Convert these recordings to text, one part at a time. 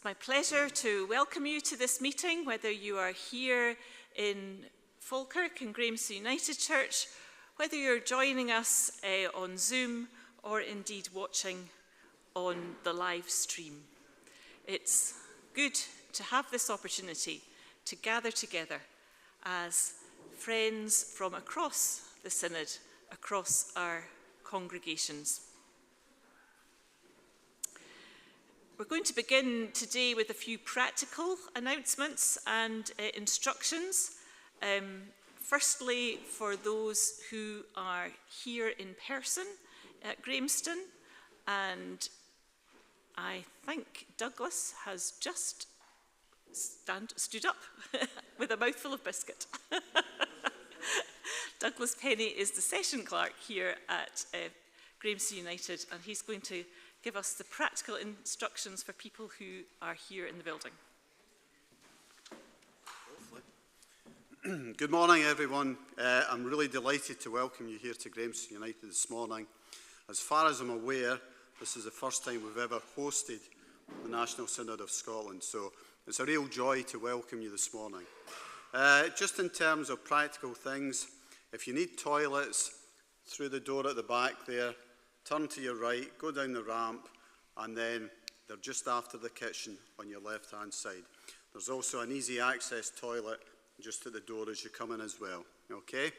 It's my pleasure to welcome you to this meeting, whether you are here in Falkirk in Grahamston United Church, whether you're joining us on Zoom or indeed watching on the live stream. It's good to have this opportunity to gather together as friends from across the Synod, across our congregations. We're going to begin today with a few practical announcements and instructions. Firstly, for those who are here in person at Grahamston, and I think Douglas has just stood up with a mouthful of biscuit. Douglas Penny is the session clerk here at Grahamston United, and he's going to give us the practical instructions for people who are here in the building. Good morning, everyone. I'm really delighted to welcome you here to Grahamston United this morning. As far as I'm aware, this is the first time we've ever hosted the National Synod of Scotland, so it's a real joy to welcome you this morning. Just in terms of practical things, if you need toilets, through the door at the back there, turn to your right, go down the ramp, and then they're just after the kitchen on your left-hand side. There's also an easy access toilet just at the door as you come in as well, okay?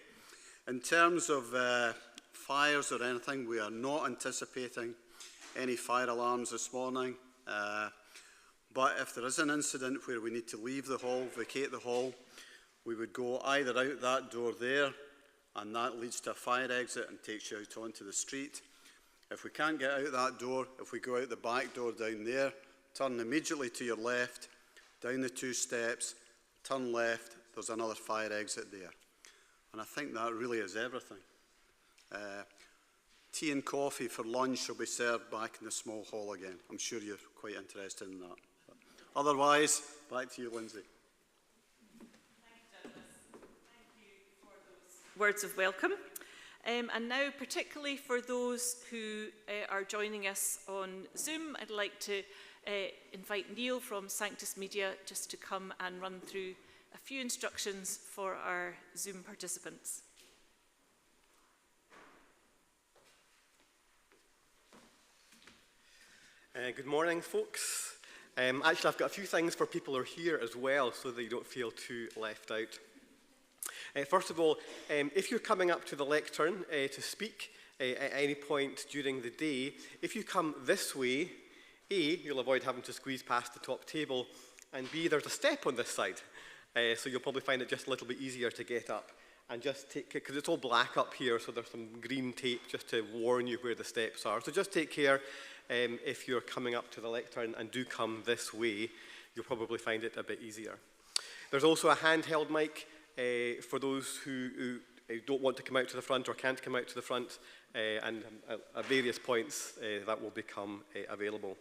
In terms of fires or anything, we are not anticipating any fire alarms this morning, but if there is an incident where we need to leave the hall, vacate the hall, we would go either out that door there, and that leads to a fire exit and takes you out onto the street. If we can't get out that door, if we go out the back door down there, turn immediately to your left, down the 2 steps, turn left, there's another fire exit there. And I think that really is everything. Tea and coffee for lunch will be served back in the small hall again. I'm sure you're quite interested in that. But otherwise, back to you, Lindsay. Thank you, Douglas. Thank you for those words of welcome. And now, particularly for those who are joining us on Zoom, I'd like to invite Neil from Sanctus Media just to come and run through a few instructions for our Zoom participants. Good morning, folks. Actually, I've got a few things for people who are here as well, so that you don't feel too left out. First of all, if you're coming up to the lectern to speak at any point during the day, if you come this way, A, you'll avoid having to squeeze past the top table, and B, there's a step on this side, so you'll probably find it just a little bit easier to get up. And just take care, because it's all black up here, so there's some green tape just to warn you where the steps are. So just take care if you're coming up to the lectern, and do come this way. You'll probably find it a bit easier. There's also a handheld mic for those who don't want to come out to the front or can't come out to the front, and at various points that will become available.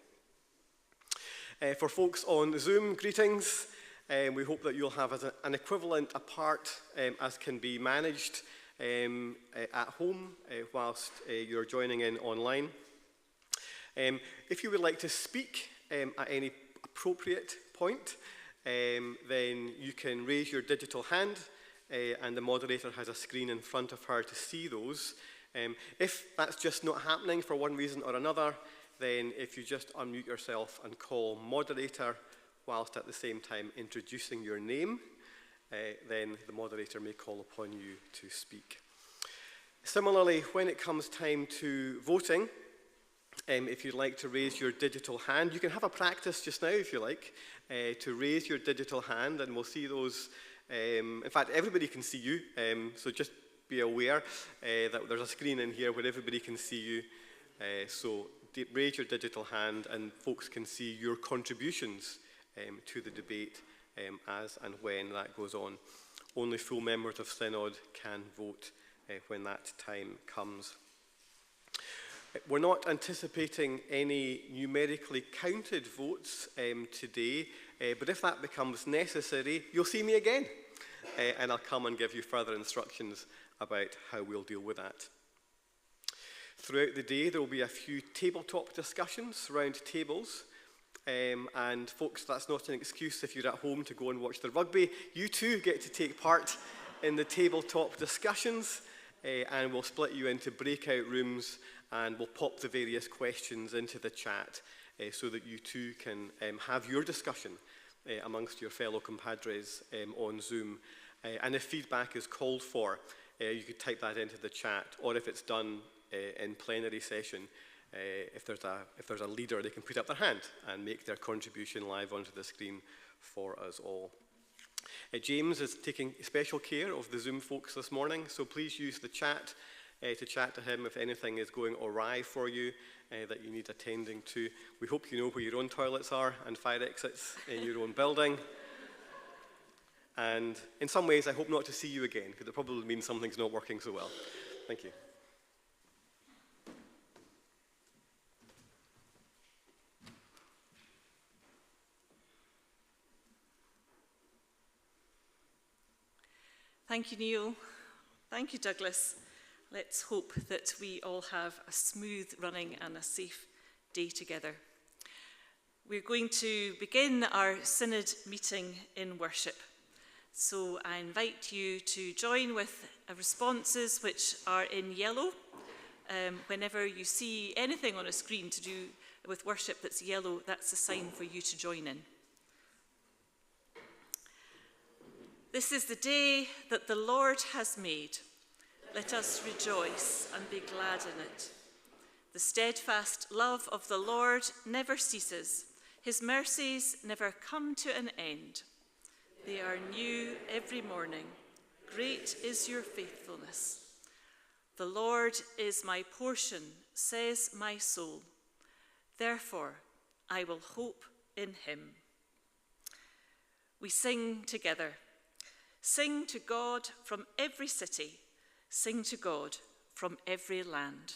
For folks on Zoom, greetings. We hope that you'll have an equivalent apart as can be managed at home whilst you're joining in online. If you would like to speak at any appropriate point, then you can raise your digital hand, and the moderator has a screen in front of her to see those. If that's just not happening for one reason or another, then if you just unmute yourself and call moderator whilst at the same time introducing your name, then the moderator may call upon you to speak. Similarly, when it comes time to voting, if you'd like to raise your digital hand, you can have a practice just now, if you like, to raise your digital hand, and we'll see those. In fact, everybody can see you, so just be aware that there's a screen in here where everybody can see you. So raise your digital hand, and folks can see your contributions to the debate as and when that goes on. Only full members of Synod can vote when that time comes. We're not anticipating any numerically counted votes today, but if that becomes necessary, you'll see me again, and I'll come and give you further instructions about how we'll deal with that. Throughout the day, there will be a few tabletop discussions, round tables, And folks, that's not an excuse if you're at home to go and watch the rugby. You too get to take part in the tabletop discussions, and we'll split you into breakout rooms, and we'll pop the various questions into the chat so that you too can have your discussion amongst your fellow compadres on Zoom. And if feedback is called for, you could type that into the chat, or if it's done in plenary session, if there's a leader, they can put up their hand and make their contribution live onto the screen for us all. James is taking special care of the Zoom folks this morning, so please use the chat to chat to him if anything is going awry for you that you need attending to. We hope you know where your own toilets are and fire exits in your own building. And in some ways, I hope not to see you again, because it probably means something's not working so well. Thank you. Thank you, Neil. Thank you, Douglas. Let's hope that we all have a smooth running and a safe day together. We're going to begin our Synod meeting in worship. So I invite you to join with responses which are in yellow. Whenever you see anything on a screen to do with worship that's yellow, that's a sign for you to join in. This is the day that the Lord has made. Let us rejoice and be glad in it. The steadfast love of the Lord never ceases. His mercies never come to an end. They are new every morning. Great is your faithfulness. The Lord is my portion, says my soul. Therefore, I will hope in him. We sing together. Sing to God from every city. Sing to God from every land.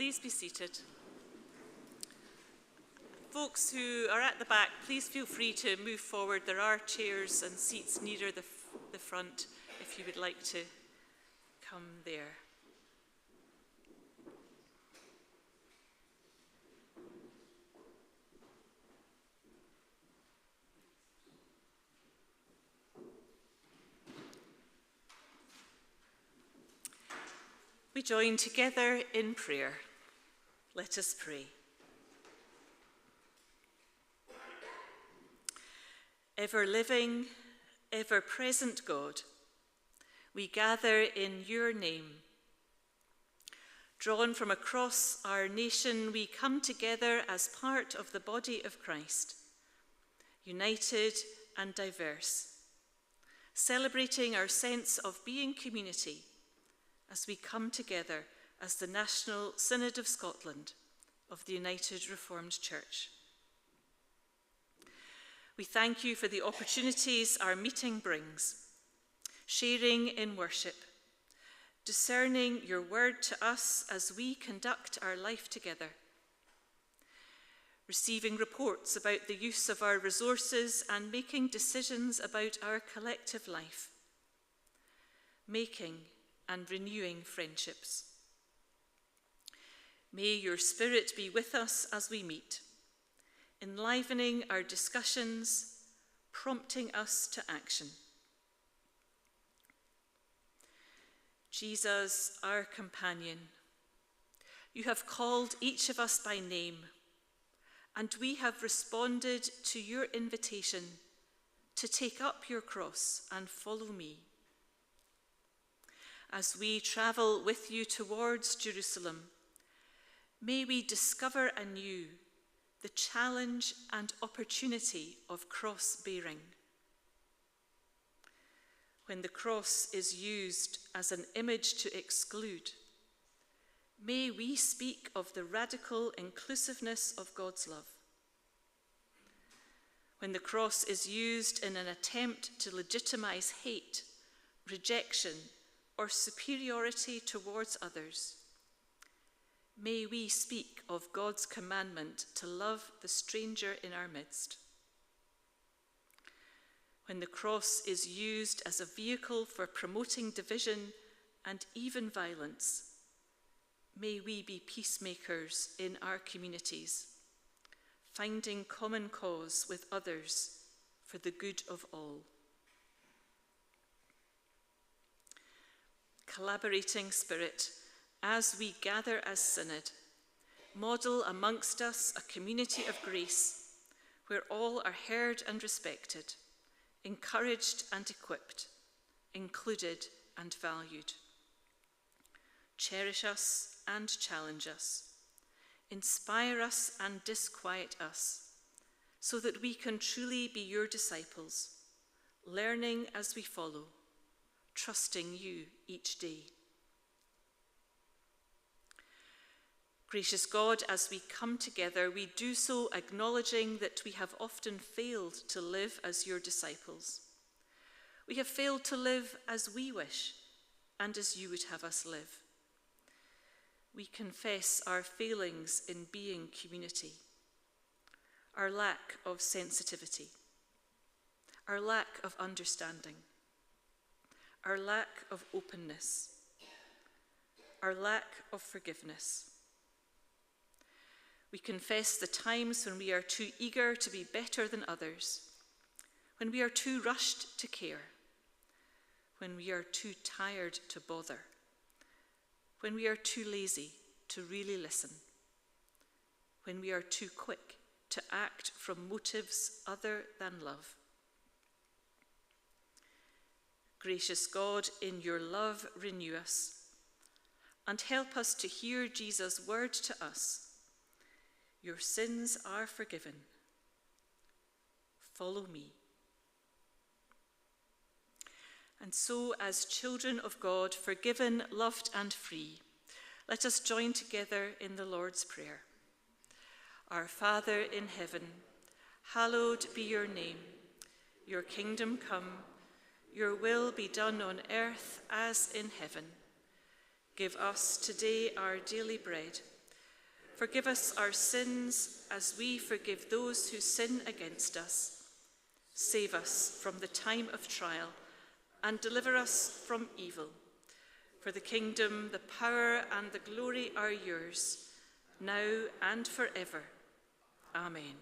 Please be seated. Folks who are at the back, please feel free to move forward. There are chairs and seats nearer the front if you would like to come there. We join together in prayer. Let us pray. Ever-living, ever-present God, we gather in your name. Drawn from across our nation, we come together as part of the body of Christ, united and diverse, celebrating our sense of being community as we come together as the National Synod of Scotland of the United Reformed Church. We thank you for the opportunities our meeting brings, sharing in worship, discerning your word to us as we conduct our life together, receiving reports about the use of our resources and making decisions about our collective life, making and renewing friendships. May your Spirit be with us as we meet, enlivening our discussions, prompting us to action. Jesus, our companion, you have called each of us by name, and we have responded to your invitation to take up your cross and follow me. As we travel with you towards Jerusalem, may we discover anew the challenge and opportunity of cross-bearing. When the cross is used as an image to exclude, may we speak of the radical inclusiveness of God's love. When the cross is used in an attempt to legitimize hate, rejection, or superiority towards others, may we speak of God's commandment to love the stranger in our midst. When the cross is used as a vehicle for promoting division and even violence, may we be peacemakers in our communities, finding common cause with others for the good of all. Collaborating Spirit, as we gather as Synod, model amongst us a community of grace where all are heard and respected, encouraged and equipped, included and valued. Cherish us and challenge us, inspire us and disquiet us, so that we can truly be your disciples, learning as we follow, trusting you each day. Gracious God, as we come together, we do so acknowledging that we have often failed to live as your disciples. We have failed to live as we wish and as you would have us live. We confess our failings in being community, our lack of sensitivity, our lack of understanding, our lack of openness, our lack of forgiveness. We confess the times when we are too eager to be better than others, when we are too rushed to care, when we are too tired to bother, when we are too lazy to really listen, when we are too quick to act from motives other than love. Gracious God, in your love, renew us and help us to hear Jesus' word to us. Your sins are forgiven. Follow me. And so, as children of God, forgiven, loved, and free, let us join together in the Lord's Prayer. Our Father in heaven, hallowed be your name. Your kingdom come, your will be done on earth as in heaven. Give us today our daily bread, Forgive us our sins as we forgive those who sin against us. Save us from the time of trial and deliver us from evil. For the kingdom, the power, and the glory are yours, now and forever. Amen.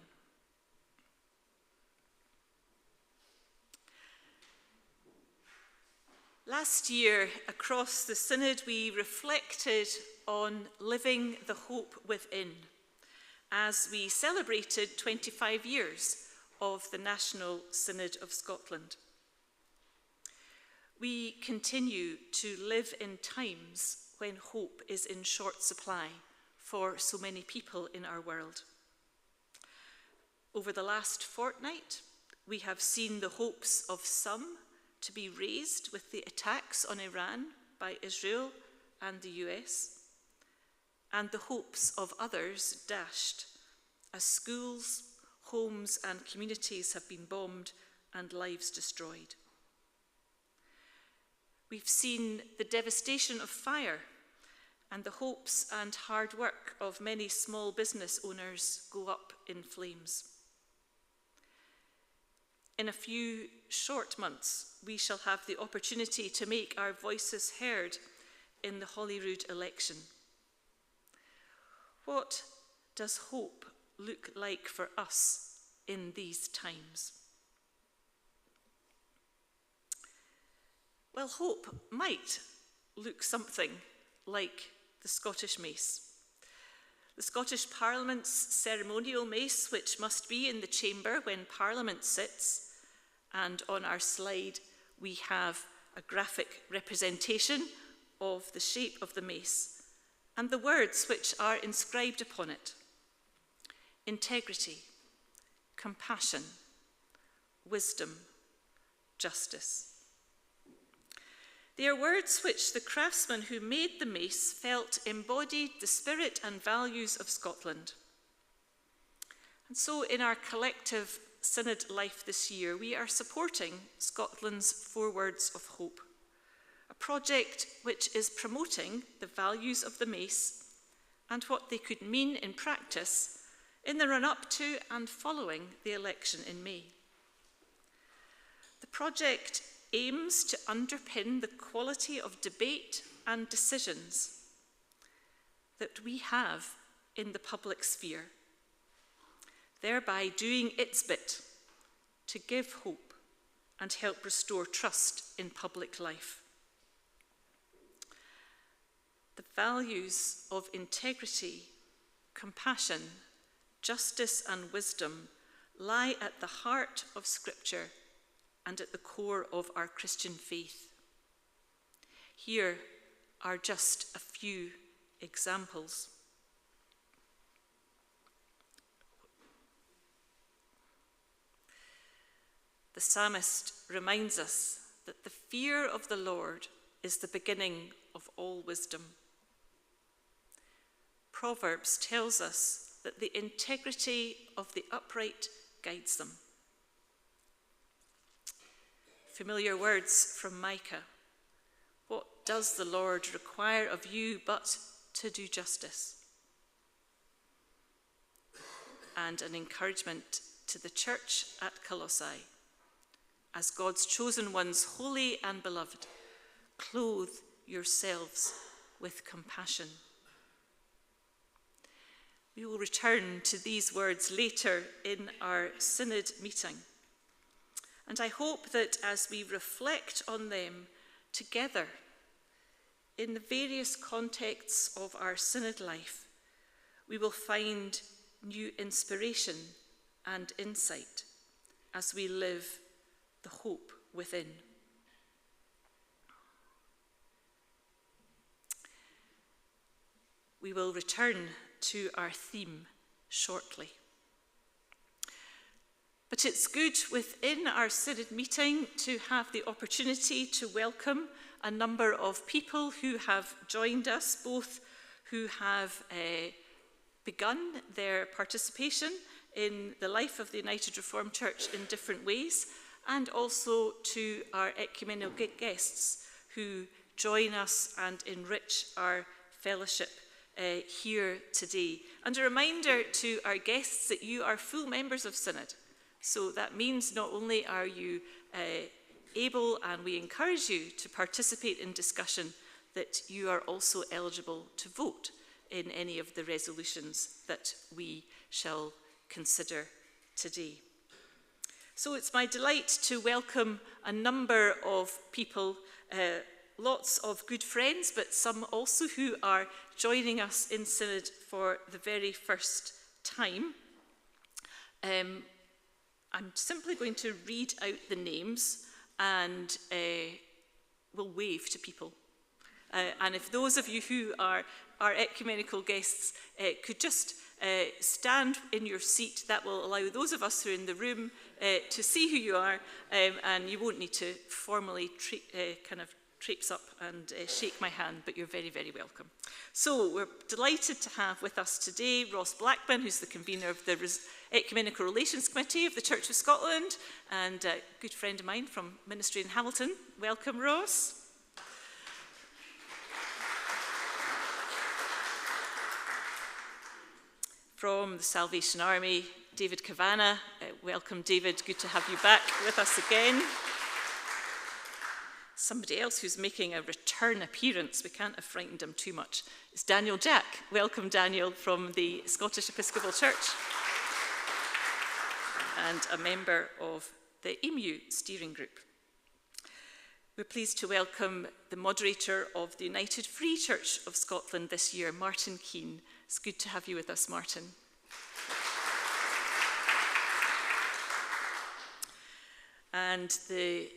Last year, across the Synod, we reflected on living the hope within as we celebrated 25 years of the National Synod of Scotland. We continue to live in times when hope is in short supply for so many people in our world. Over the last fortnight, we have seen the hopes of some to be raised with the attacks on Iran by Israel and the US, and the hopes of others dashed as schools, homes, and communities have been bombed and lives destroyed. We've seen the devastation of fire and the hopes and hard work of many small business owners go up in flames. In a few short months, we shall have the opportunity to make our voices heard in the Holyrood election. What does hope look like for us in these times? Well, hope might look something like the Scottish Mace. The Scottish Parliament's ceremonial mace, which must be in the chamber when Parliament sits, and on our slide we have a graphic representation of the shape of the mace and the words which are inscribed upon it: integrity, compassion, wisdom, justice. They are words which the craftsman who made the mace felt embodied the spirit and values of Scotland. And so in our collective Synod life this year, we are supporting Scotland's 4 Words of Hope, a project which is promoting the values of the mace and what they could mean in practice in the run-up to and following the election in May. The project aims to underpin the quality of debate and decisions that we have in the public sphere, thereby doing its bit to give hope and help restore trust in public life. The values of integrity, compassion, justice, and wisdom lie at the heart of Scripture and at the core of our Christian faith. Here are just a few examples. The psalmist reminds us that the fear of the Lord is the beginning of all wisdom. Proverbs tells us that the integrity of the upright guides them. Familiar words from Micah. What does the Lord require of you but to do justice? And an encouragement to the church at Colossae. As God's chosen ones, holy and beloved, clothe yourselves with compassion. We will return to these words later in our Synod meeting. And I hope that as we reflect on them together in the various contexts of our Synod life, we will find new inspiration and insight as we live the hope within. We will return to our theme shortly. But it's good within our Synod meeting to have the opportunity to welcome a number of people who have joined us, both who have begun their participation in the life of the United Reformed Church in different ways, and also to our ecumenical guests who join us and enrich our fellowship here today. And a reminder to our guests that you are full members of Synod. So that means not only are you able, and we encourage you to participate in discussion, that you are also eligible to vote in any of the resolutions that we shall consider today. So it's my delight to welcome a number of people, lots of good friends, but some also who are joining us in Synod for the very first time. I'm simply going to read out the names and we'll wave to people. And if those of you who are our ecumenical guests could just stand in your seat, that will allow those of us who are in the room to see who you are, and you won't need to formally kind of traipse up and shake my hand, but you're very, very welcome. So we're delighted to have with us today Ross Blackburn, who's the convener of the Ecumenical Relations Committee of the Church of Scotland, and a good friend of mine from ministry in Hamilton. Welcome, Ross. From the Salvation Army, David Kavanagh. Welcome, David. Good to have you back with us again. Somebody else who's making a return appearance, we can't have frightened him too much, is Daniel Jack. Welcome, Daniel, from the Scottish Episcopal Church and a member of the EMU steering group. We're pleased to welcome the moderator of the United Free Church of Scotland this year, Martin Keane. It's good to have you with us, Martin. And the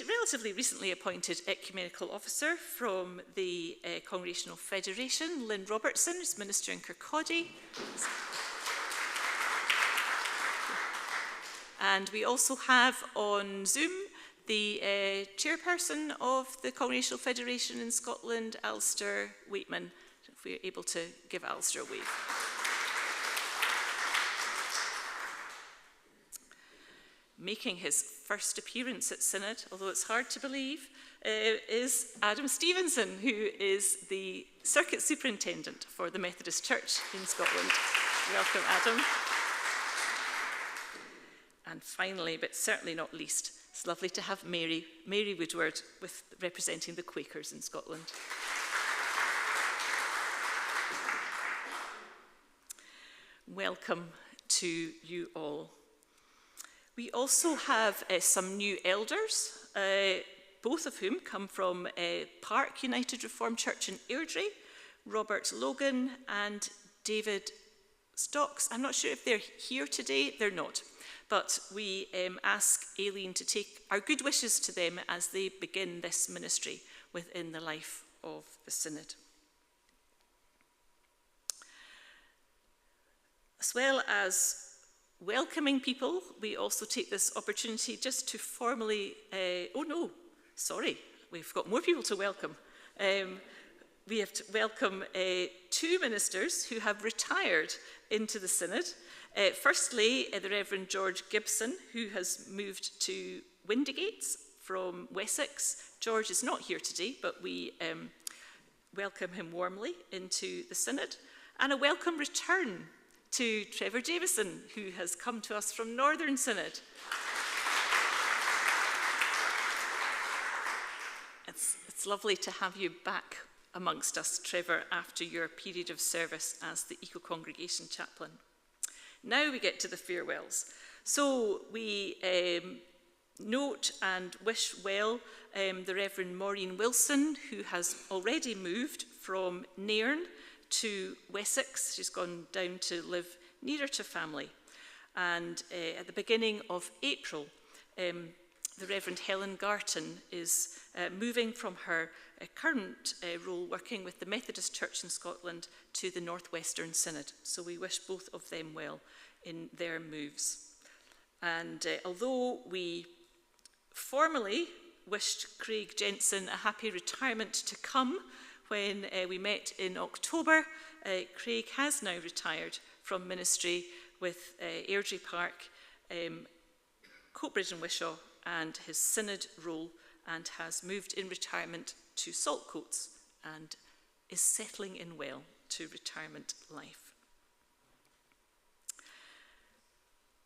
relatively recently appointed ecumenical officer from the Congregational Federation, Lynn Robertson, who's minister in Kirkcaldy. And we also have on Zoom the chairperson of the Congregational Federation in Scotland, Alistair Waitman. If we're able to give Alistair a wave. Making his first appearance at Synod, although it's hard to believe, is Adam Stevenson, who is the Circuit Superintendent for the Methodist Church in Scotland. Welcome, Adam. And finally, but certainly not least, it's lovely to have Mary Woodward representing the Quakers in Scotland. Welcome to you all. We also have some new elders, both of whom come from Park United Reformed Church in Airdrie, Robert Logan and David Stocks. I'm not sure if they're here today, they're not. But we ask Aileen to take our good wishes to them as they begin this ministry within the life of the Synod. As well as welcoming people, we also take this opportunity just to formally, we've got more people to welcome. We have to welcome two ministers who have retired into the Synod. Firstly, the Reverend George Gibson, who has moved to Windigates from Wessex. George is not here today, but we welcome him warmly into the Synod. And a welcome return to Trevor Davison, who has come to us from Northern Synod. It's lovely to have you back amongst us, Trevor, after your period of service as the Eco-Congregation Chaplain. Now we get to the farewells. So we note and wish well the Reverend Maureen Wilson, who has already moved from Nairn to Wessex. She's gone down to live nearer to family. And at the beginning of April, the Reverend Helen Garton is moving from her current role working with the Methodist Church in Scotland to the Northwestern Synod. So we wish both of them well in their moves. And although we formally wished Craig Jensen a happy retirement to come when we met in October, Craig has now retired from ministry with Airdrie Park, Coatbridge and Wishaw, and his Synod role, and has moved in retirement to Saltcoats and is settling in well to retirement life.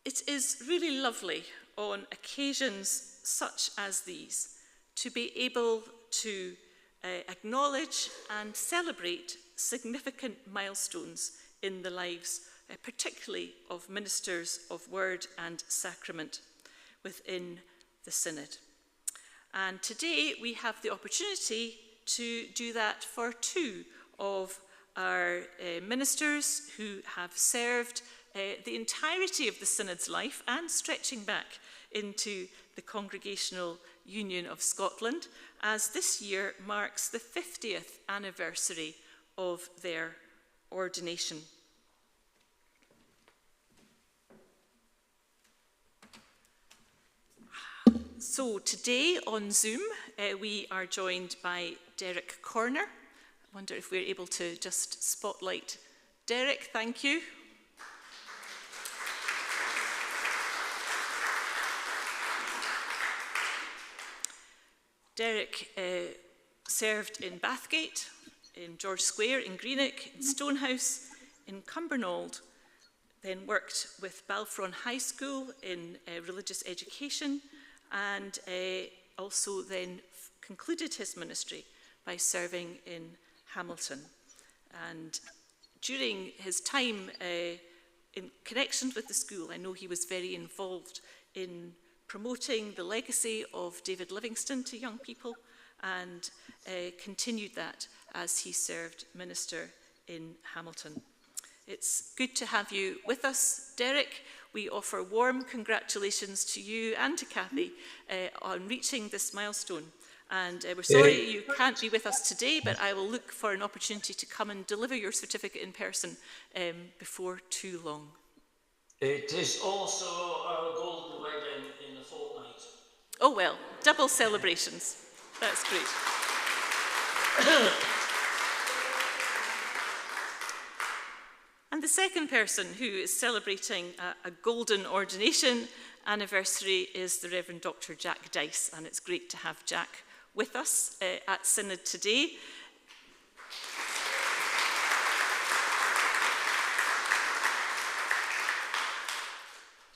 It is really lovely on occasions such as these to be able to acknowledge and celebrate significant milestones in the lives, particularly of ministers of word and sacrament within the Synod. And today we have the opportunity to do that for two of our ministers who have served the entirety of the Synod's life and stretching back into the Congregational Union of Scotland, as this year marks the 50th anniversary of their ordination. So today on Zoom, we are joined by Derek Corner. I wonder if we're able to just spotlight Derek. Thank you. Derek served in Bathgate, in George Square, in Greenock, in Stonehouse, in Cumbernauld, then worked with Balfron High School in religious education, and also then concluded his ministry by serving in Hamilton. And during his time in connection with the school, I know he was very involved in promoting the legacy of David Livingstone to young people, and continued that as he served minister in Hamilton. It's good to have you with us, Derek. We offer warm congratulations to you and to Kathy on reaching this milestone. And we're sorry you can't be with us today, but I will look for an opportunity to come and deliver your certificate in person before too long. It is also our golden wedding in a fortnight. Oh well, double celebrations. That's great. And the second person who is celebrating a golden ordination anniversary is the Reverend Dr. Jack Dice, and it's great to have Jack with us at Synod today.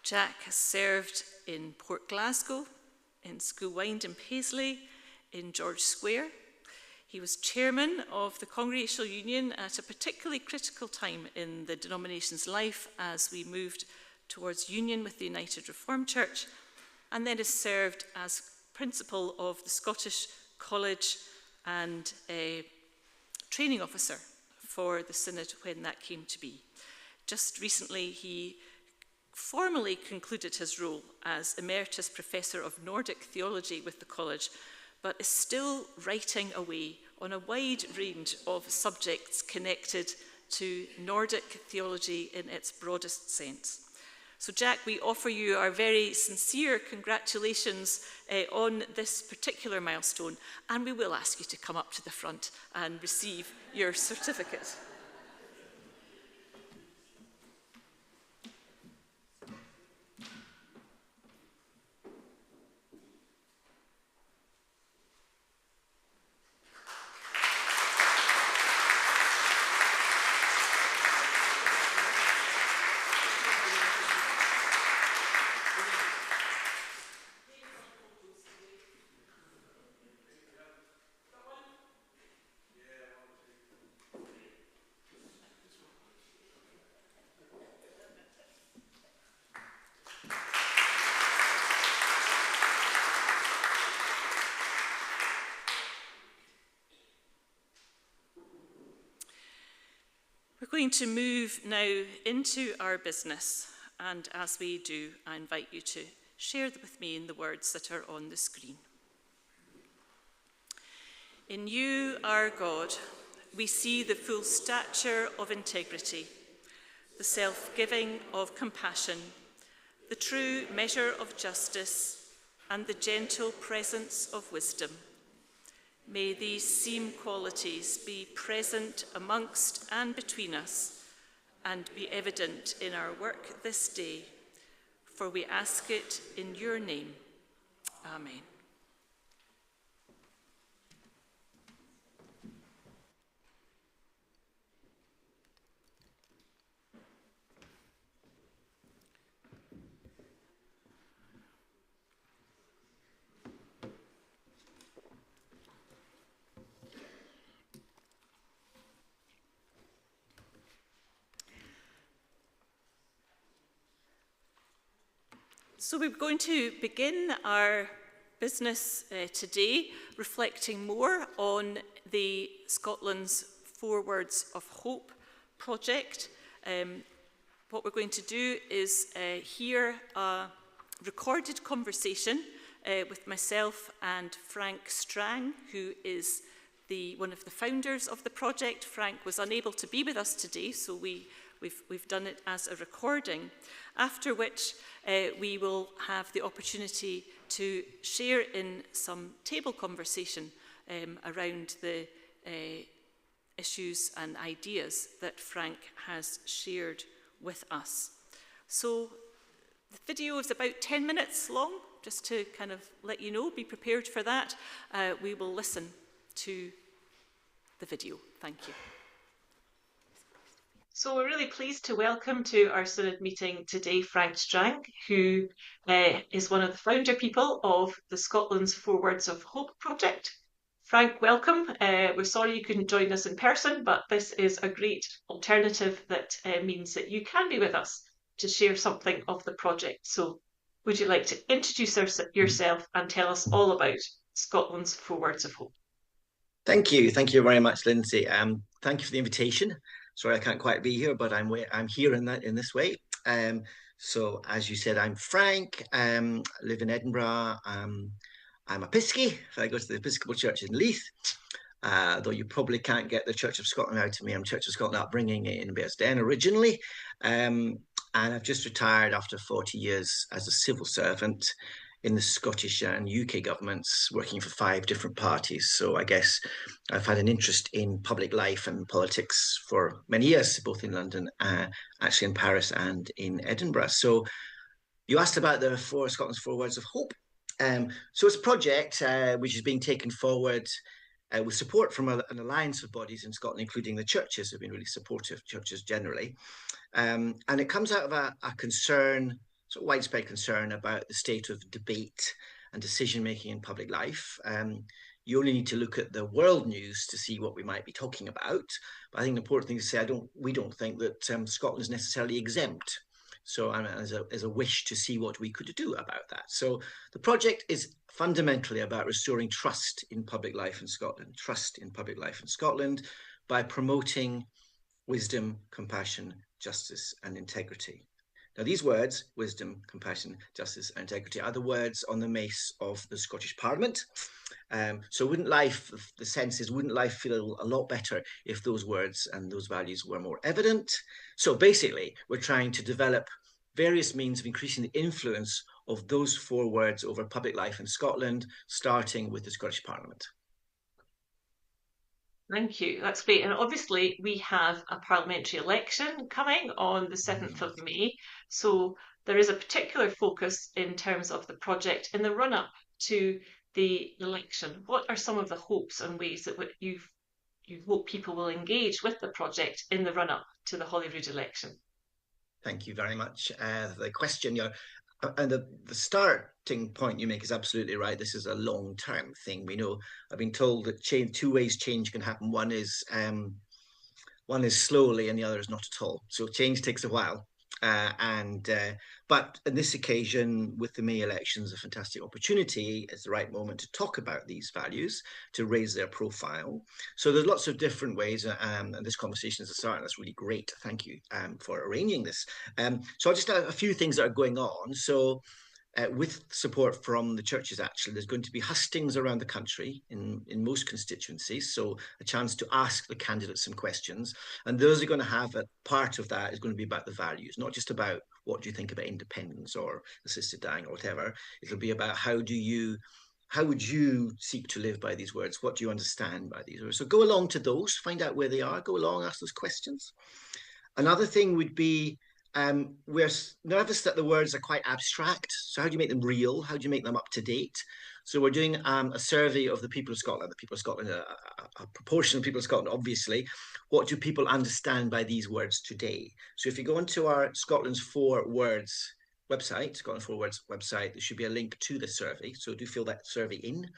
Jack has served in Port Glasgow, in Schoolwind in Paisley, in George Square. He was chairman of the Congregational Union at a particularly critical time in the denomination's life as we moved towards union with the United Reformed Church, and then has served as principal of the Scottish College and a training officer for the Synod when that came to be. Just recently, he formally concluded his role as Emeritus Professor of Nordic Theology with the College, but is still writing away on a wide range of subjects connected to Nordic theology in its broadest sense. So Jack, we offer you our very sincere congratulations on this particular milestone, and we will ask you to come up to the front and receive your certificate. We're going to move now into our business, and as we do, I invite you to share with me in the words that are on the screen. In you, our God, we see the full stature of integrity, the self-giving of compassion, the true measure of justice, and the gentle presence of wisdom. May these same qualities be present amongst and between us and be evident in our work this day, for we ask it in your name. Amen. So we're going to begin our business today reflecting more on the Scotland's 4 Words of Hope project. What we're going to do is hear a recorded conversation with myself and Frank Strang, who is one of the founders of the project. Frank was unable to be with us today, so we've done it as a recording, after which we will have the opportunity to share in some table conversation around the issues and ideas that Frank has shared with us. So the video is about 10 minutes long, just to kind of let you know, be prepared for that. We will listen to the video. Thank you. So we're really pleased to welcome to our Synod meeting today Frank Strang, who is one of the founder people of the Scotland's 4 Words of Hope project. Frank, welcome. We're sorry you couldn't join us in person, but this is a great alternative that means that you can be with us to share something of the project. So would you like to introduce yourself and tell us all about Scotland's 4 Words of Hope? Thank you. Thank you very much, Lindsay. Thank you for the invitation. Sorry, I can't quite be here, but I'm here in this way. So as you said, I'm Frank. Live in Edinburgh. I'm a Piskie. I go to the Episcopal Church in Leith. Though you probably can't get the Church of Scotland out of me. I'm Church of Scotland upbringing in Bearsden originally. And I've just retired after 40 years as a civil servant in the Scottish and UK governments, working for 5 different parties. So I guess I've had an interest in public life and politics for many years, both in London, actually in Paris and in Edinburgh. So you asked about Scotland's 4 Words of Hope. So it's a project which is being taken forward with support from an alliance of bodies in Scotland, including the churches, who have been really supportive, churches generally. And it comes out of a concern, sort of widespread concern about the state of debate and decision-making in public life. You only need to look at the world news to see what we might be talking about. But I think the important thing to say, we don't think that Scotland is necessarily exempt. So as a wish to see what we could do about that. So the project is fundamentally about restoring trust in public life in Scotland, by promoting wisdom, compassion, justice, and integrity. Now, these words, wisdom, compassion, justice, and integrity, are the words on the mace of the Scottish Parliament. So wouldn't life feel a lot better if those words and those values were more evident? So basically, we're trying to develop various means of increasing the influence of those 4 words over public life in Scotland, starting with the Scottish Parliament. Thank you. That's great. And obviously we have a parliamentary election coming on the 7th of May. So there is a particular focus in terms of the project in the run-up to the election. What are some of the hopes and ways that you hope people will engage with the project in the run-up to the Holyrood election? Thank you very much for the question. And the starting point you make is absolutely right. This is a long-term thing. We know, I've been told that 2 ways change can happen. One is slowly and the other is not at all. So change takes a while. But on this occasion, with the May elections, a fantastic opportunity. It's the right moment to talk about these values, to raise their profile. So there's lots of different ways, and this conversation is a start, and that's really great. Thank you for arranging this. So I'll just add a few things that are going on. So with support from the churches, actually, there's going to be hustings around the country in most constituencies. So a chance to ask the candidates some questions. And those are going to have a part of that is going to be about the values, not just about what do you think about independence or assisted dying or whatever. It'll be about how would you seek to live by these words? What do you understand by these words? So go along to those, find out where they are, go along, ask those questions. Another thing would be, we're nervous that the words are quite abstract. So how do you make them real? How do you make them up to date? So we're doing a survey of the people of Scotland. The people of Scotland, a proportion of people of Scotland, obviously. What do people understand by these words today? So if you go into our Scotland's 4 Words website, Scotland's 4 Words website, there should be a link to the survey. So do fill that survey in.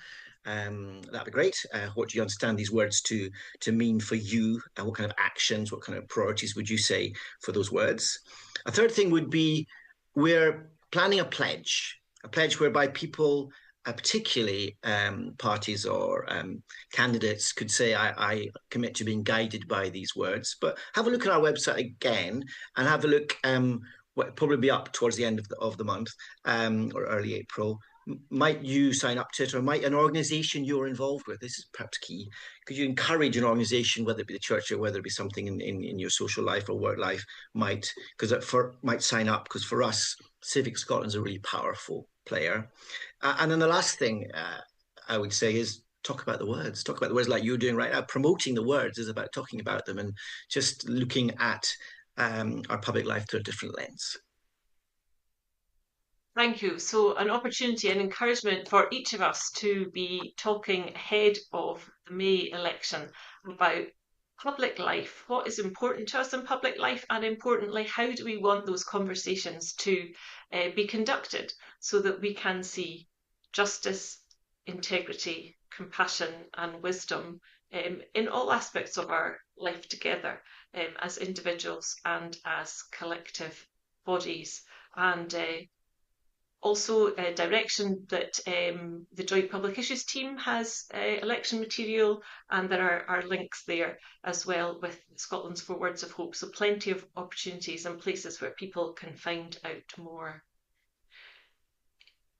That'd be great. What do you understand these words to mean for you? And what kind of actions, what kind of priorities would you say for those words? A third thing would be, we're planning a pledge whereby people, particularly parties or candidates, could say, I commit to being guided by these words. But have a look at our website again and have a look, probably be up towards the end of the month or early April. Might you sign up to it, or might an organisation you're involved with, this is perhaps key, could you encourage an organisation, whether it be the church or whether it be something in your social life or work life, might sign up, because for us, Civic Scotland is a really powerful player. And then the last thing I would say is talk about the words. Talk about the words like you're doing right now. Promoting the words is about talking about them and just looking at our public life through a different lens. Thank you. So an opportunity and encouragement for each of us to be talking ahead of the May election about public life, what is important to us in public life, and importantly, how do we want those conversations to be conducted so that we can see justice, integrity, compassion and wisdom in all aspects of our life together as individuals and as collective bodies. And also direction that the Joint Public Issues team has election material, and there are links there as well with Scotland's 4 Words of Hope. So plenty of opportunities and places where people can find out more.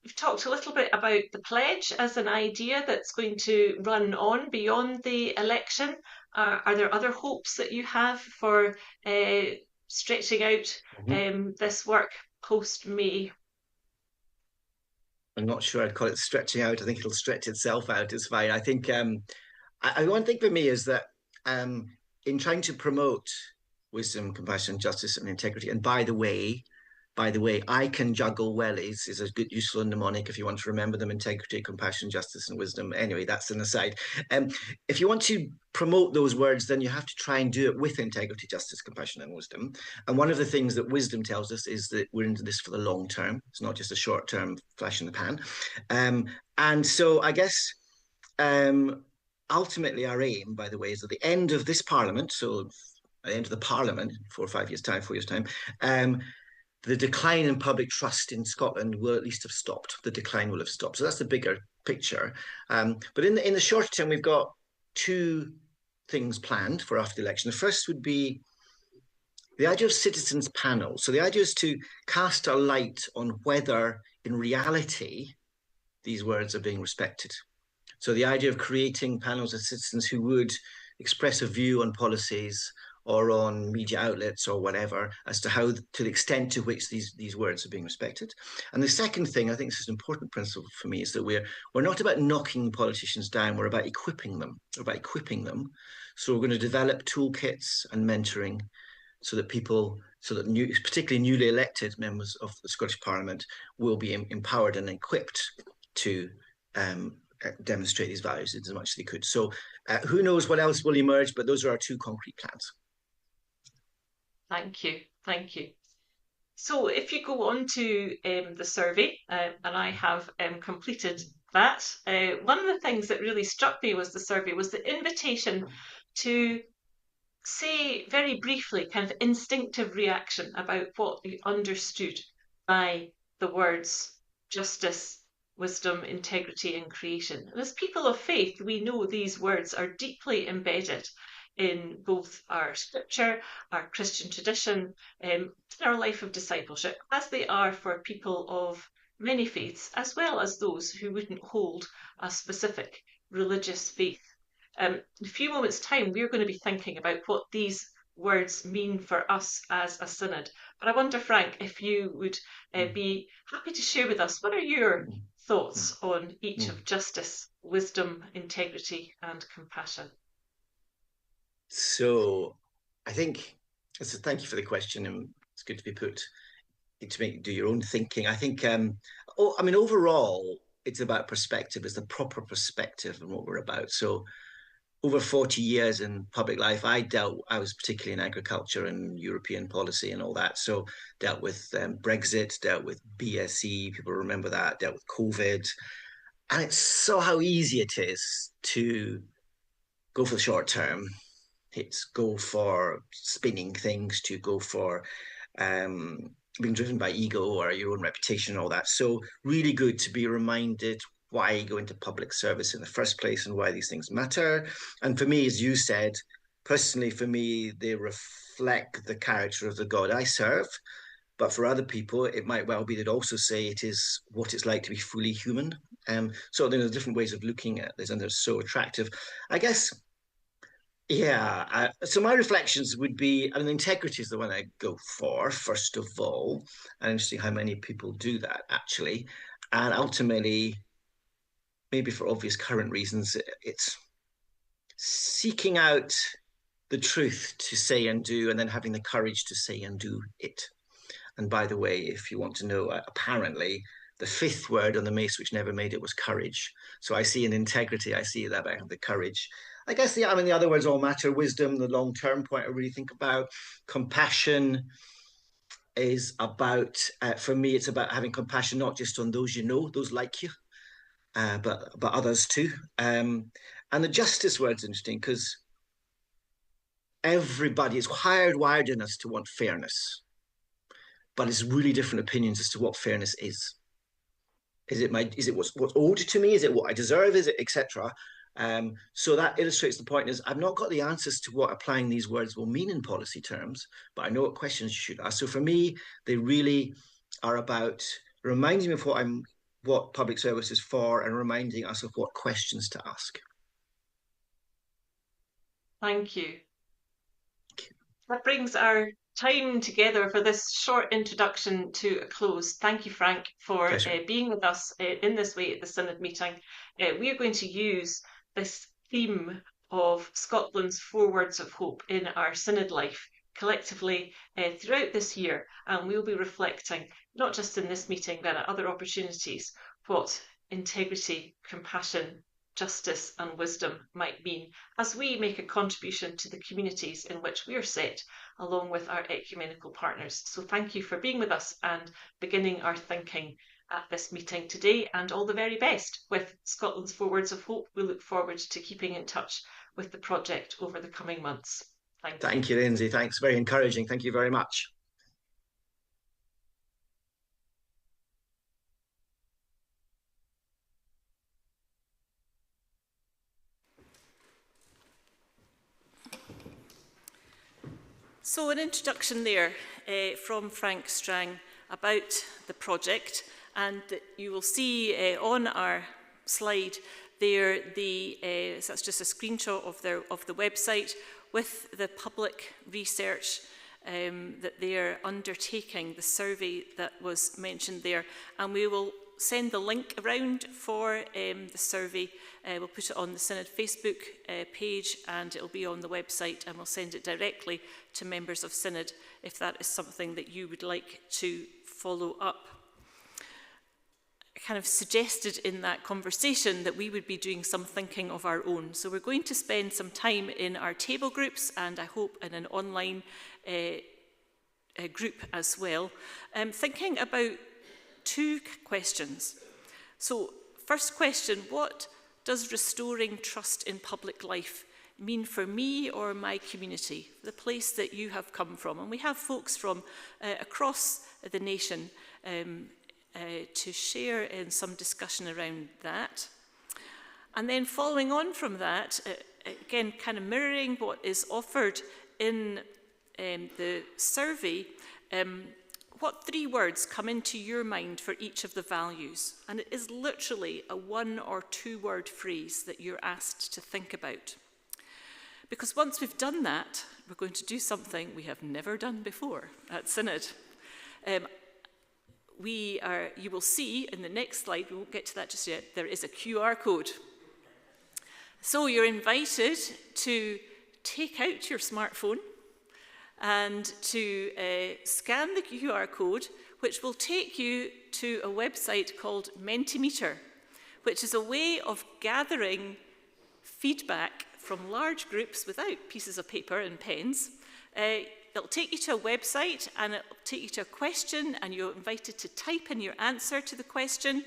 We've talked a little bit about the pledge as an idea that's going to run on beyond the election. Are there other hopes that you have for stretching out this work post-May? I'm not sure I'd call it stretching out. I think it'll stretch itself out. It's fine. I think one thing for me is that in trying to promote wisdom, compassion, justice, and integrity, and by the way, I can juggle wellies is a good useful mnemonic if you want to remember them: integrity, compassion, justice, and wisdom. Anyway, that's an aside. If you want to promote those words, then you have to try and do it with integrity, justice, compassion, and wisdom. And one of the things that wisdom tells us is that we're into this for the long term. It's not just a short-term flash in the pan. And so I guess ultimately our aim, by the way, is at the end of this Parliament, so at the end of the Parliament, 4 years' time, the decline in public trust in Scotland will at least have stopped. The decline will have stopped. So that's the bigger picture. But in the short term, we've got 2 things planned for after the election. The first would be the idea of citizens' panels. So the idea is to cast a light on whether, in reality, these words are being respected. So the idea of creating panels of citizens who would express a view on policies or on media outlets or whatever, as to how, to the extent to which these words are being respected. And the second thing, I think this is an important principle for me, is that we're not about knocking politicians down, we're about equipping them. So we're going to develop toolkits and mentoring so that people, particularly newly elected members of the Scottish Parliament, will be empowered and equipped to demonstrate these values as much as they could. So who knows what else will emerge, but those are our 2 concrete plans. Thank you. So if you go on to the survey, and I have completed that, one of the things that really struck me was the invitation to say very briefly, kind of instinctive reaction about what you understood by the words justice, wisdom, integrity, and creation. And as people of faith, we know these words are deeply embedded in both our scripture, our Christian tradition, in our life of discipleship, as they are for people of many faiths, as well as those who wouldn't hold a specific religious faith. In a few moments' time, we're going to be thinking about what these words mean for us as a synod. But I wonder, Frank, if you would be happy to share with us, what are your thoughts on each of justice, wisdom, integrity, and compassion? So I think, thank you for the question, and it's good to be put to do your own thinking. I think, overall, it's about perspective. It's the proper perspective and what we're about. So over 40 years in public life, I was particularly in agriculture and European policy and all that. So dealt with Brexit, dealt with BSE, people remember that, dealt with COVID. And it's so how easy it is to go for the short term, go for spinning things, to go for being driven by ego or your own reputation and all that. So really good to be reminded why you go into public service in the first place and why these things matter. And for me, as you said, personally, for me, they reflect the character of the God I serve. But for other people, it might well be they'd also say it is what it's like to be fully human. So there's different ways of looking at this, and they're so attractive. I guess, yeah. So my reflections would be, I mean, integrity is the one I go for, first of all. And interesting how many people do that, actually. And ultimately, maybe for obvious current reasons, it's seeking out the truth to say and do, and then having the courage to say and do it. And by the way, if you want to know, apparently the fifth word on the mace which never made it was courage. So I see in integrity, I see that I have the courage. I guess the other words all matter. Wisdom, the long-term point I really think about. Compassion is about, for me, it's about having compassion not just on those you know, those like you, but others too. And the justice word's interesting because everybody is hardwired in us to want fairness, but it's really different opinions as to what fairness is. Is it what's owed to me? Is it what I deserve? Is it etc.? So that illustrates the point is I've not got the answers to what applying these words will mean in policy terms, but I know what questions you should ask. So for me, they really are about reminding me of what public service is for and reminding us of what questions to ask. Thank you. That brings our time together for this short introduction to a close. Thank you, Frank, for being with us in this way at the Synod meeting. We are going to use this theme of Scotland's 4 words of hope in our Synod life collectively throughout this year, and we'll be reflecting, not just in this meeting, but at other opportunities, what integrity, compassion, justice and wisdom might mean as we make a contribution to the communities in which we are set, along with our ecumenical partners. So thank you for being with us and beginning our thinking at this meeting today, and all the very best with Scotland's 4 words of hope. We look forward to keeping in touch with the project over the coming months. Thank you, Lindsay. Thanks. Very encouraging. Thank you very much. So an introduction there from Frank Strang about the project, and you will see on our slide there that's just a screenshot of the website with the public research that they're undertaking, the survey that was mentioned there, and we will send the link around for the survey. We'll put it on the Synod Facebook page, and it'll be on the website, and we'll send it directly to members of Synod if that is something that you would like to follow up. I kind of suggested in that conversation that we would be doing some thinking of our own. So we're going to spend some time in our table groups, and I hope in an online group as well, thinking about 2 questions. So first question, what does restoring trust in public life mean for me or my community, the place that you have come from? And we have folks from across the nation to share in some discussion around that. And then following on from that, again, kind of mirroring what is offered in the survey, what 3 words come into your mind for each of the values? And it is literally a 1 or 2 word phrase that you're asked to think about. Because once we've done that, we're going to do something we have never done before at Synod. You will see in the next slide, we won't get to that just yet, there is a QR code. So you're invited to take out your smartphone and to scan the QR code, which will take you to a website called Mentimeter, which is a way of gathering feedback from large groups without pieces of paper and pens. It'll take you to a website, and it'll take you to a question, and you're invited to type in your answer to the question.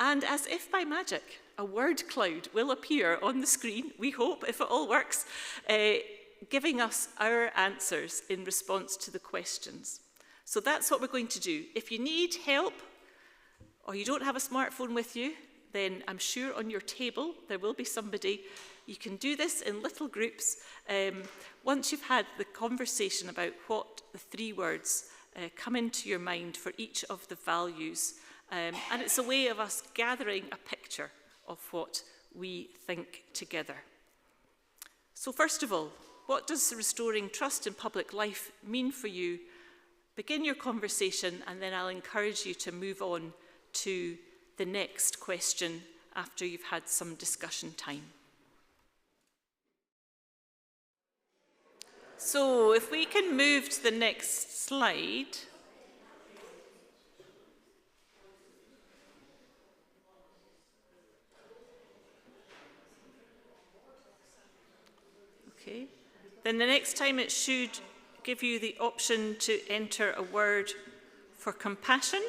And as if by magic, a word cloud will appear on the screen, we hope, if it all works, giving us our answers in response to the questions. So that's what we're going to do. If you need help or you don't have a smartphone with you, then I'm sure on your table there will be somebody. You can do this in little groups. Once you've had the conversation about what the 3 words come into your mind for each of the values. And it's a way of us gathering a picture of what we think together. So first of all, what does restoring trust in public life mean for you? Begin your conversation, and then I'll encourage you to move on to the next question after you've had some discussion time. So if we can move to the next slide. Okay. Then the next time it should give you the option to enter a word for compassion.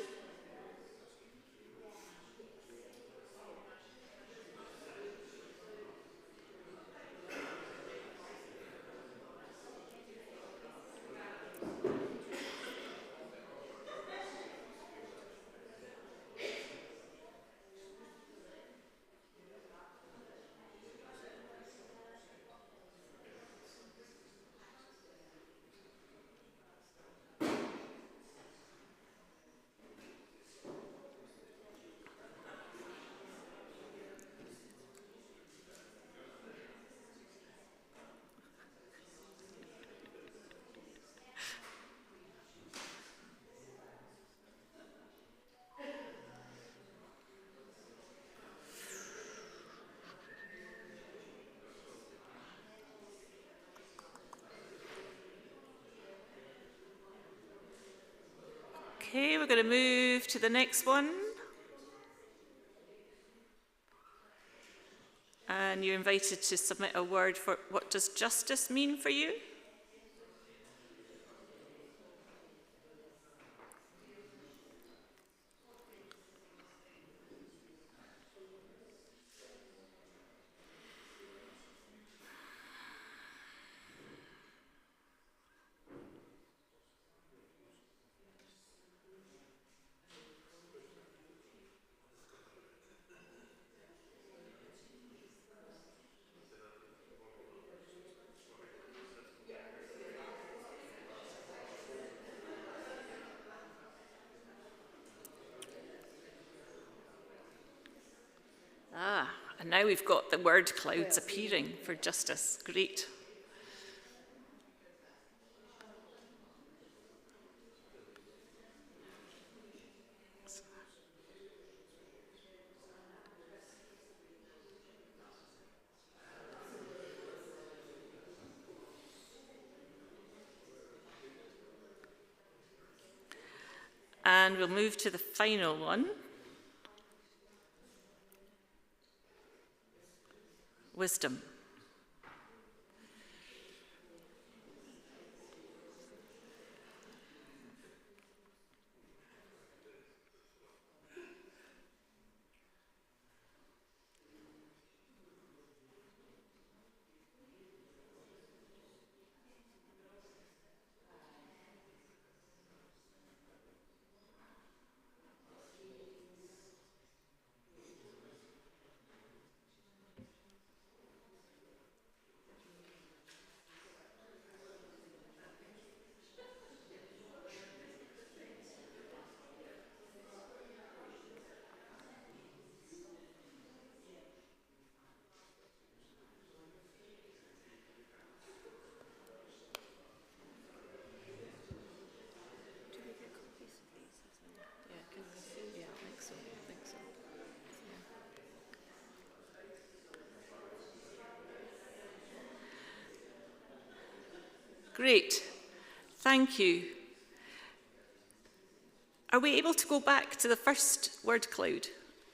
Okay, we're going to move to the next one. And you're invited to submit a word for what does justice mean for you? And now we've got the word clouds appearing for justice. Great. And we'll move to the final one. Wisdom. Great, thank you. Are we able to go back to the first word cloud,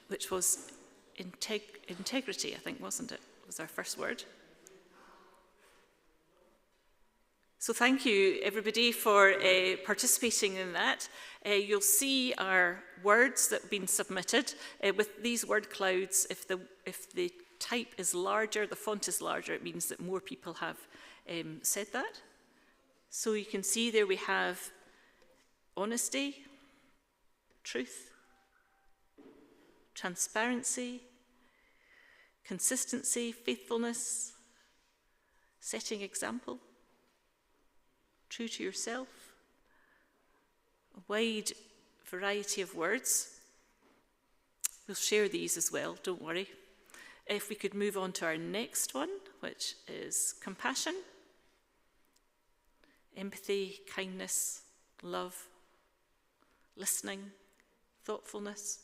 which was integrity, I think, wasn't it? Was our first word. So thank you, everybody, for participating in that. You'll see our words that have been submitted. With these word clouds, if the type is larger, the font is larger, it means that more people have said that. So you can see there we have honesty, truth, transparency, consistency, faithfulness, setting example, true to yourself, a wide variety of words. We'll share these as well, don't worry. If we could move on to our next one, which is compassion, empathy, kindness, love, listening, thoughtfulness,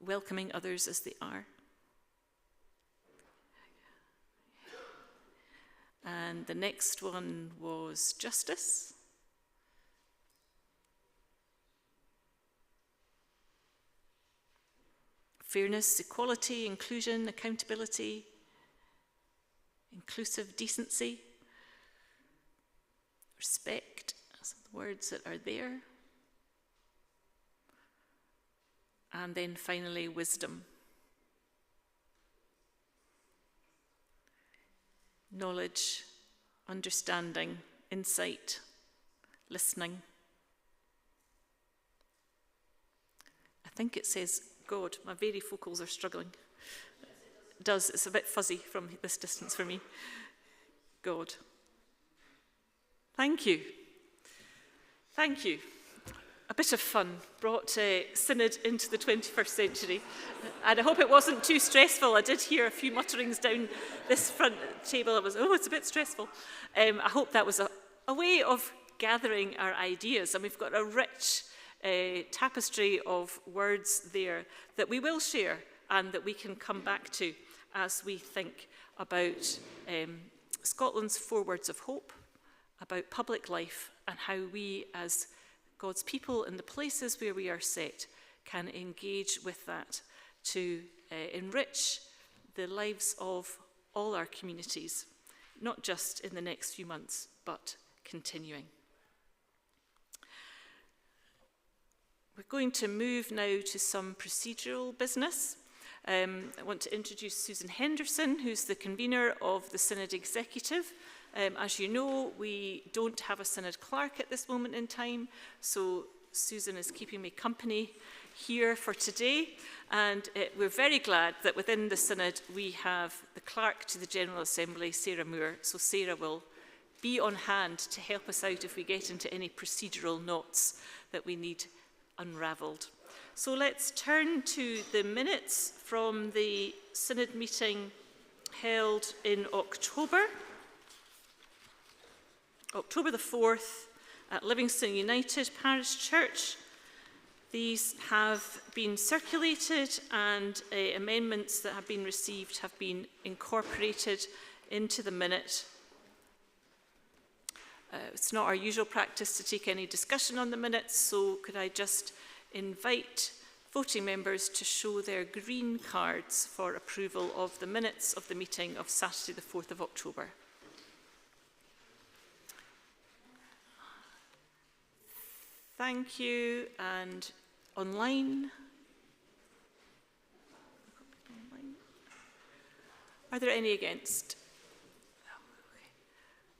welcoming others as they are. And the next one was justice. Fairness, equality, inclusion, accountability, inclusive decency, respect, some of the words that are there. And then finally, wisdom. Knowledge, understanding, insight, listening. I think it says God. My varifocals are struggling. It does. It's a bit fuzzy from this distance for me. God. Thank you. Thank you. A bit of fun brought Synod into the 21st century. And I hope it wasn't too stressful. I did hear a few mutterings down this front table. It's a bit stressful. I hope that was a way of gathering our ideas. And we've got a rich tapestry of words there that we will share and that we can come back to as we think about Scotland's 4 words of hope, about public life, and how we as God's people in the places where we are set can engage with that to enrich the lives of all our communities, not just in the next few months, but continuing. We're going to move now to some procedural business. I want to introduce Susan Henderson, who's the convener of the Synod Executive. As you know, we don't have a Synod clerk at this moment in time, so Susan is keeping me company here for today. And we're very glad that within the Synod we have the clerk to the General Assembly, Sarah Moore. So Sarah will be on hand to help us out if we get into any procedural knots that we need unravelled. So let's turn to the minutes from the Synod meeting held in October the 4th at Livingston United Parish Church. These have been circulated and amendments that have been received have been incorporated into the minute. It's not our usual practice to take any discussion on the minutes, so could I just invite voting members to show their green cards for approval of the minutes of the meeting of Saturday the 4th of October. Thank you. And online? Are there any against?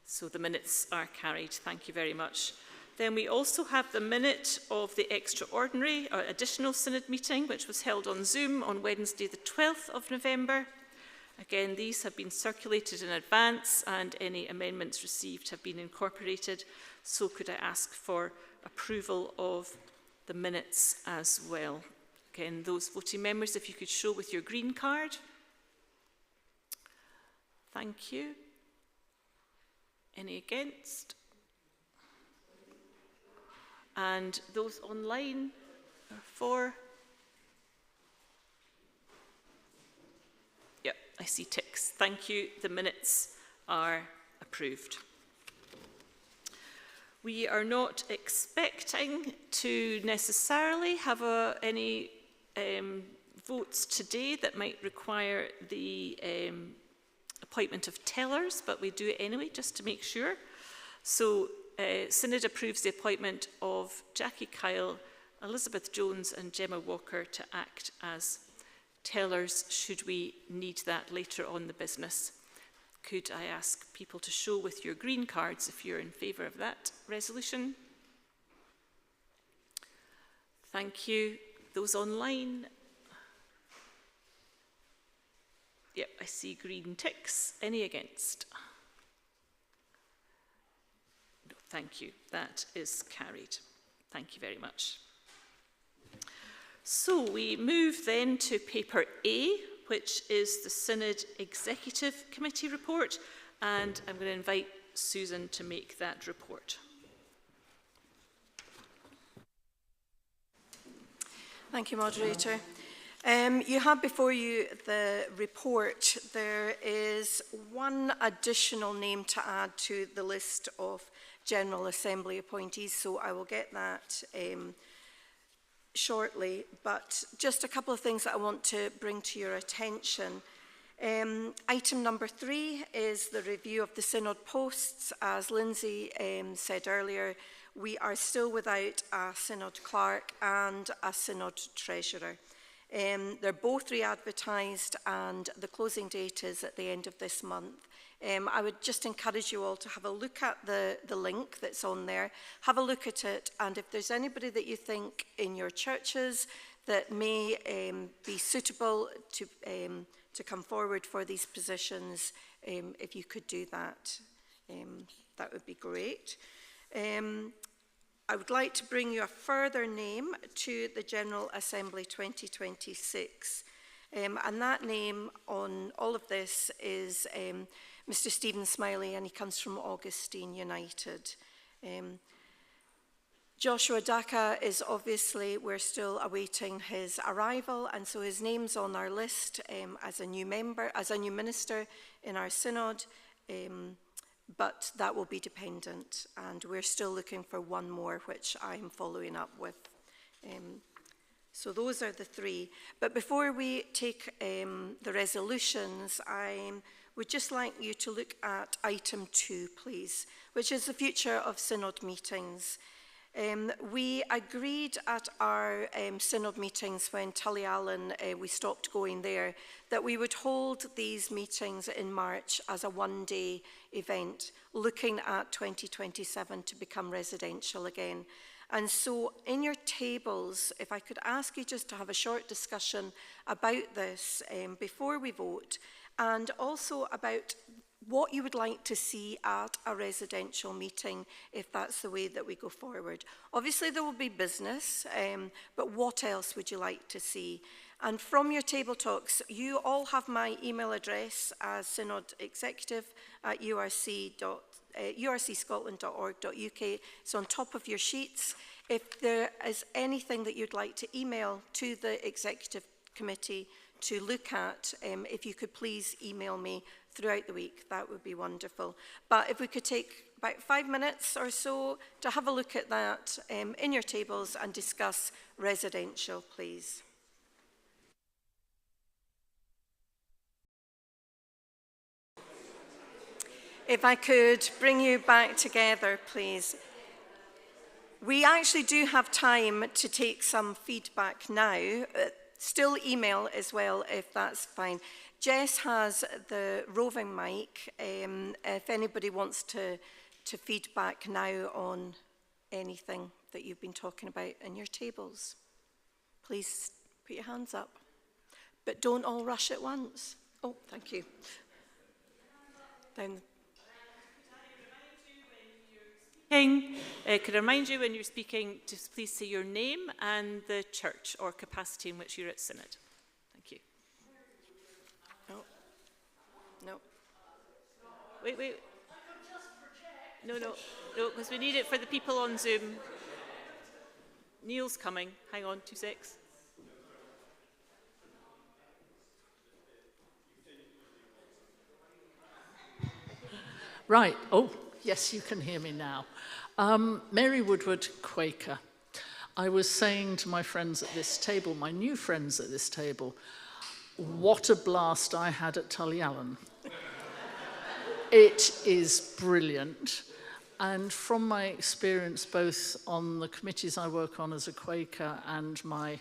So the minutes are carried. Thank you very much. Then we also have the minute of the extraordinary or additional Synod meeting, which was held on Zoom on Wednesday the 12th of November. Again, these have been circulated in advance and any amendments received have been incorporated. So could I ask for approval of the minutes as well? Again, those voting members, if you could show with your green card. Thank you. Any against? And those online are for? Yep, I see ticks. Thank you. The minutes are approved. We are not expecting to necessarily have any votes today that might require the appointment of tellers, but we do it anyway just to make sure. So Synod approves the appointment of Jackie Kyle, Elizabeth Jones and Gemma Walker to act as tellers should we need that later on the business. Could I ask people to show with your green cards if you're in favour of that resolution? Thank you. Those online? Yep, I see green ticks. Any against? No, thank you. That is carried. Thank you very much. So we move then to paper A, which is the Synod Executive Committee report, and I'm going to invite Susan to make that report. Thank you, Moderator. You have before you the report. There is one additional name to add to the list of General Assembly appointees, so I will get that shortly. But just a couple of things that I want to bring to your attention. Item number 3 is the review of the Synod posts. As Lindsay said earlier, we are still without a Synod clerk and a Synod treasurer. They're both re-advertised and the closing date is at the end of this month. I would just encourage you all to have a look at the link that's on there, have a look at it, and if there's anybody that you think in your churches that may be suitable to come forward for these positions, if you could do that, that would be great. I would like to bring you a further name to the General Assembly 2026. And that name on all of this is Mr. Stephen Smiley, and he comes from Augustine United. Joshua Daka is obviously, we're still awaiting his arrival, and so his name's on our list as a new member, as a new minister in our synod. But that will be dependent, and we're still looking for one more, which I'm following up with. So those are the 3. But before we take the resolutions, I would just like you to look at item 2, please, which is the future of Synod meetings. We agreed at our Synod meetings when Tullyallen, we stopped going there, that we would hold these meetings in March as a one-day event, looking at 2027 to become residential again. And so in your tables, if I could ask you just to have a short discussion about this before we vote, and also about what you would like to see at a residential meeting if that's the way that we go forward. Obviously there will be business, but what else would you like to see? And from your table talks, you all have my email address as synodexecutive@urcscotland.org.uk. It's on top of your sheets. If there is anything that you'd like to email to the Executive Committee to look at, if you could please email me throughout the week, that would be wonderful. But if we could take about 5 minutes or so to have a look at that in your tables and discuss residential, please. If I could bring you back together, please. We actually do have time to take some feedback now. Still email as well, if that's fine. Jess has the roving mic. If anybody wants to feedback now on anything that you've been talking about in your tables, please put your hands up. But don't all rush at once. Oh, thank you. Down. Could I remind you when you're speaking to please say your name and the church or capacity in which you're at Synod. Thank you. No. Wait. No, because we need it for the people on Zoom. Neil's coming. Hang on, 2 secs. Right. Oh, yes, you can hear me now. Mary Woodward, Quaker. I was saying to my friends at this table, my new friends at this table, what a blast I had at Tullyallen. It is brilliant. And from my experience, both on the committees I work on as a Quaker and my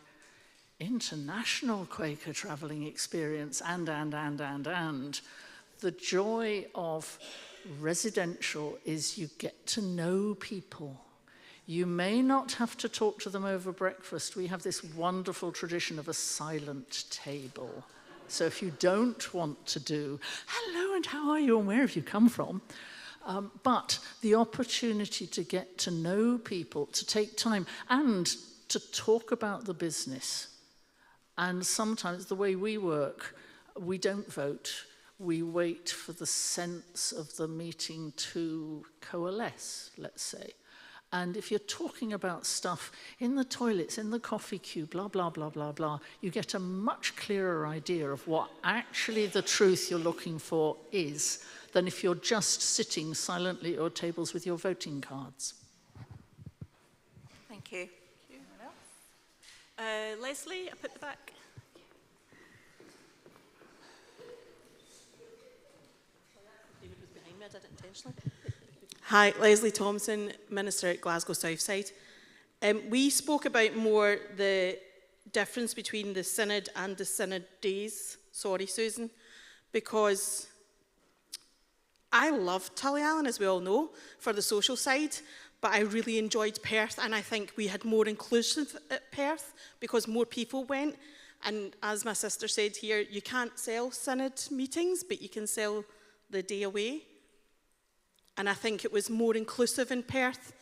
international Quaker travelling experience, and, the joy of residential is you get to know people. You may not have to talk to them over breakfast. We have this wonderful tradition of a silent table. So if you don't want to do, hello and how are you and where have you come from? But the opportunity to get to know people, to take time and to talk about the business. And sometimes the way we work, we don't vote. We wait for the sense of the meeting to coalesce, let's say. And if you're talking about stuff in the toilets, in the coffee queue, blah, blah, blah, blah, blah, you get a much clearer idea of what actually the truth you're looking for is than if you're just sitting silently at your tables with your voting cards. Thank you. Leslie, up at the back. Hi, Leslie Thompson, Minister at Glasgow Southside. We spoke about more the difference between the Synod and the Synod days. Sorry, Susan, because I love Tullyallen, as we all know, for the social side, but I really enjoyed Perth, and I think we had more inclusive at Perth because more people went. And as my sister said here, you can't sell Synod meetings, but you can sell the day away. And I think it was more inclusive in Perth.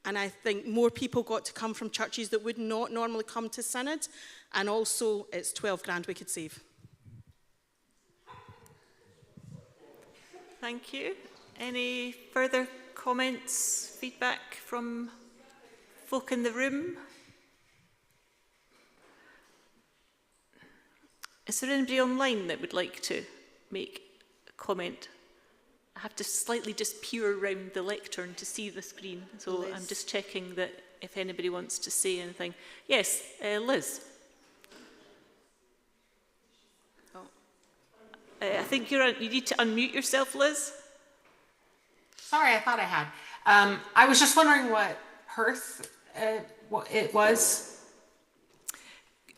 And I think more people got to come from churches that would not normally come to Synod. And also, it's 12 grand we could save. Thank you. Any further comments, feedback from folk in the room? Is there anybody online that would like to make a comment? I have to slightly just peer around the lectern to see the screen, so Liz. I'm just checking that if anybody wants to say anything. Yes, Liz. Oh. I think you need to unmute yourself, Liz. Sorry, I thought I had. I was just wondering what Perth what it was.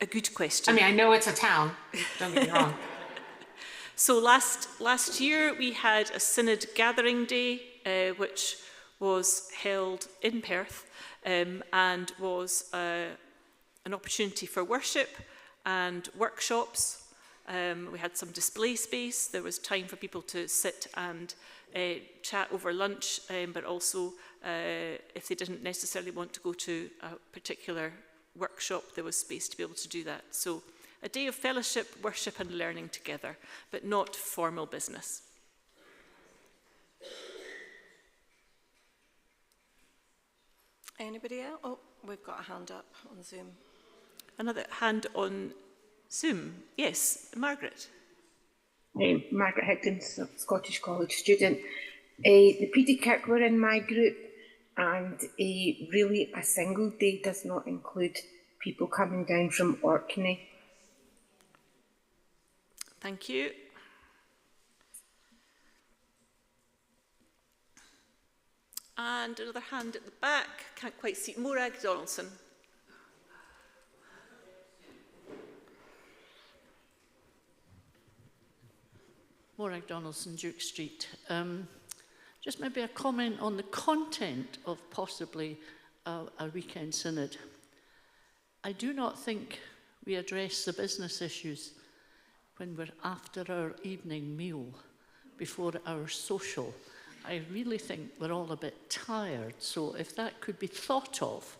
A good question. I mean, I know it's a town, don't get me wrong. So last year we had a Synod Gathering Day, which was held in Perth and was an opportunity for worship and workshops. We had some display space. There was time for people to sit and chat over lunch, but also if they didn't necessarily want to go to a particular workshop, there was space to be able to do that. So a day of fellowship, worship and learning together, but not formal business. Anybody else? Oh, we've got a hand up on Zoom. Another hand on Zoom. Yes, Margaret. Margaret Higgins, Scottish College student. The Peter Kirk were in my group, and really a single day does not include people coming down from Orkney. Thank you. And another hand at the back. Can't quite see. Morag Donaldson. Morag Donaldson, Duke Street. Just maybe a comment on the content of possibly a weekend synod. I do not think we address the business issues when we're after our evening meal, before our social. I really think we're all a bit tired, so if that could be thought of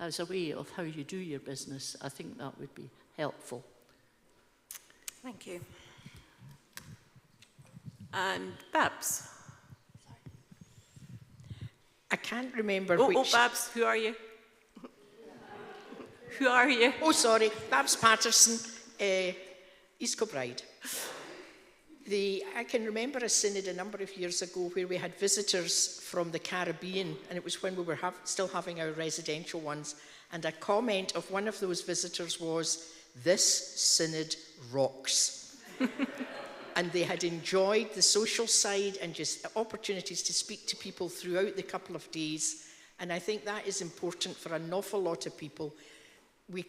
as a way of how you do your business, I think that would be helpful. Thank you. And Babs. I can't remember which... which... Oh, Babs, who are you? Who are you? Oh, sorry, Babs Patterson, East Kilbride. I can remember a synod a number of years ago where we had visitors from the Caribbean, and it was when we were still having our residential ones, and a comment of one of those visitors was, "This synod rocks." And they had enjoyed the social side and just opportunities to speak to people throughout the couple of days. And I think that is important for an awful lot of people. We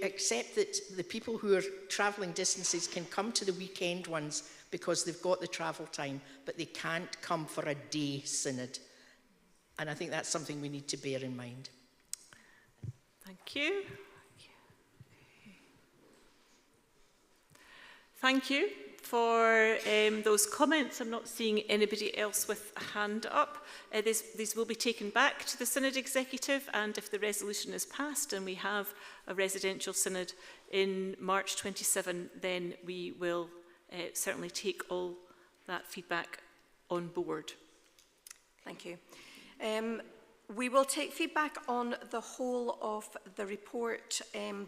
accept that the people who are travelling distances can come to the weekend ones because they've got the travel time, but they can't come for a day synod. And I think that's something we need to bear in mind. Thank you. Thank you for those comments. I'm not seeing anybody else with a hand up. These will be taken back to the Synod Executive, and if the resolution is passed and we have a residential synod in March 27, then we will certainly take all that feedback on board. Thank you. We will take feedback on the whole of the report,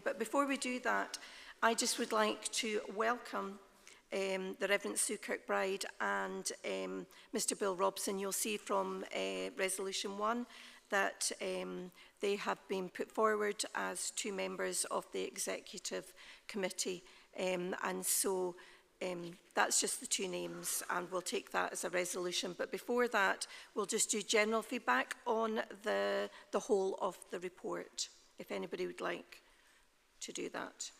but before we do that, I just would like to welcome the Reverend Sue Kirkbride and Mr. Bill Robson. You'll see from Resolution 1 that they have been put forward as 2 members of the Executive Committee, and so that's just the 2 names, and we'll take that as a resolution. But before that, we'll just do general feedback on the whole of the report, if anybody would like to do that.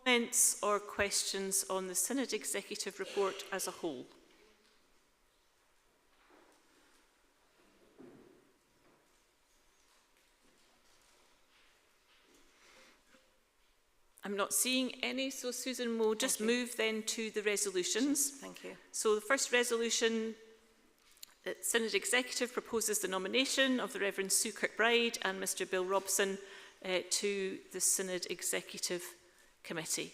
Comments or questions on the Synod Executive Report as a whole? I'm not seeing any, so Susan will just move then to the resolutions. Thank you. So the first resolution, the Synod Executive proposes the nomination of the Reverend Sue Kirkbride and Mr. Bill Robson to the Synod Executive Committee.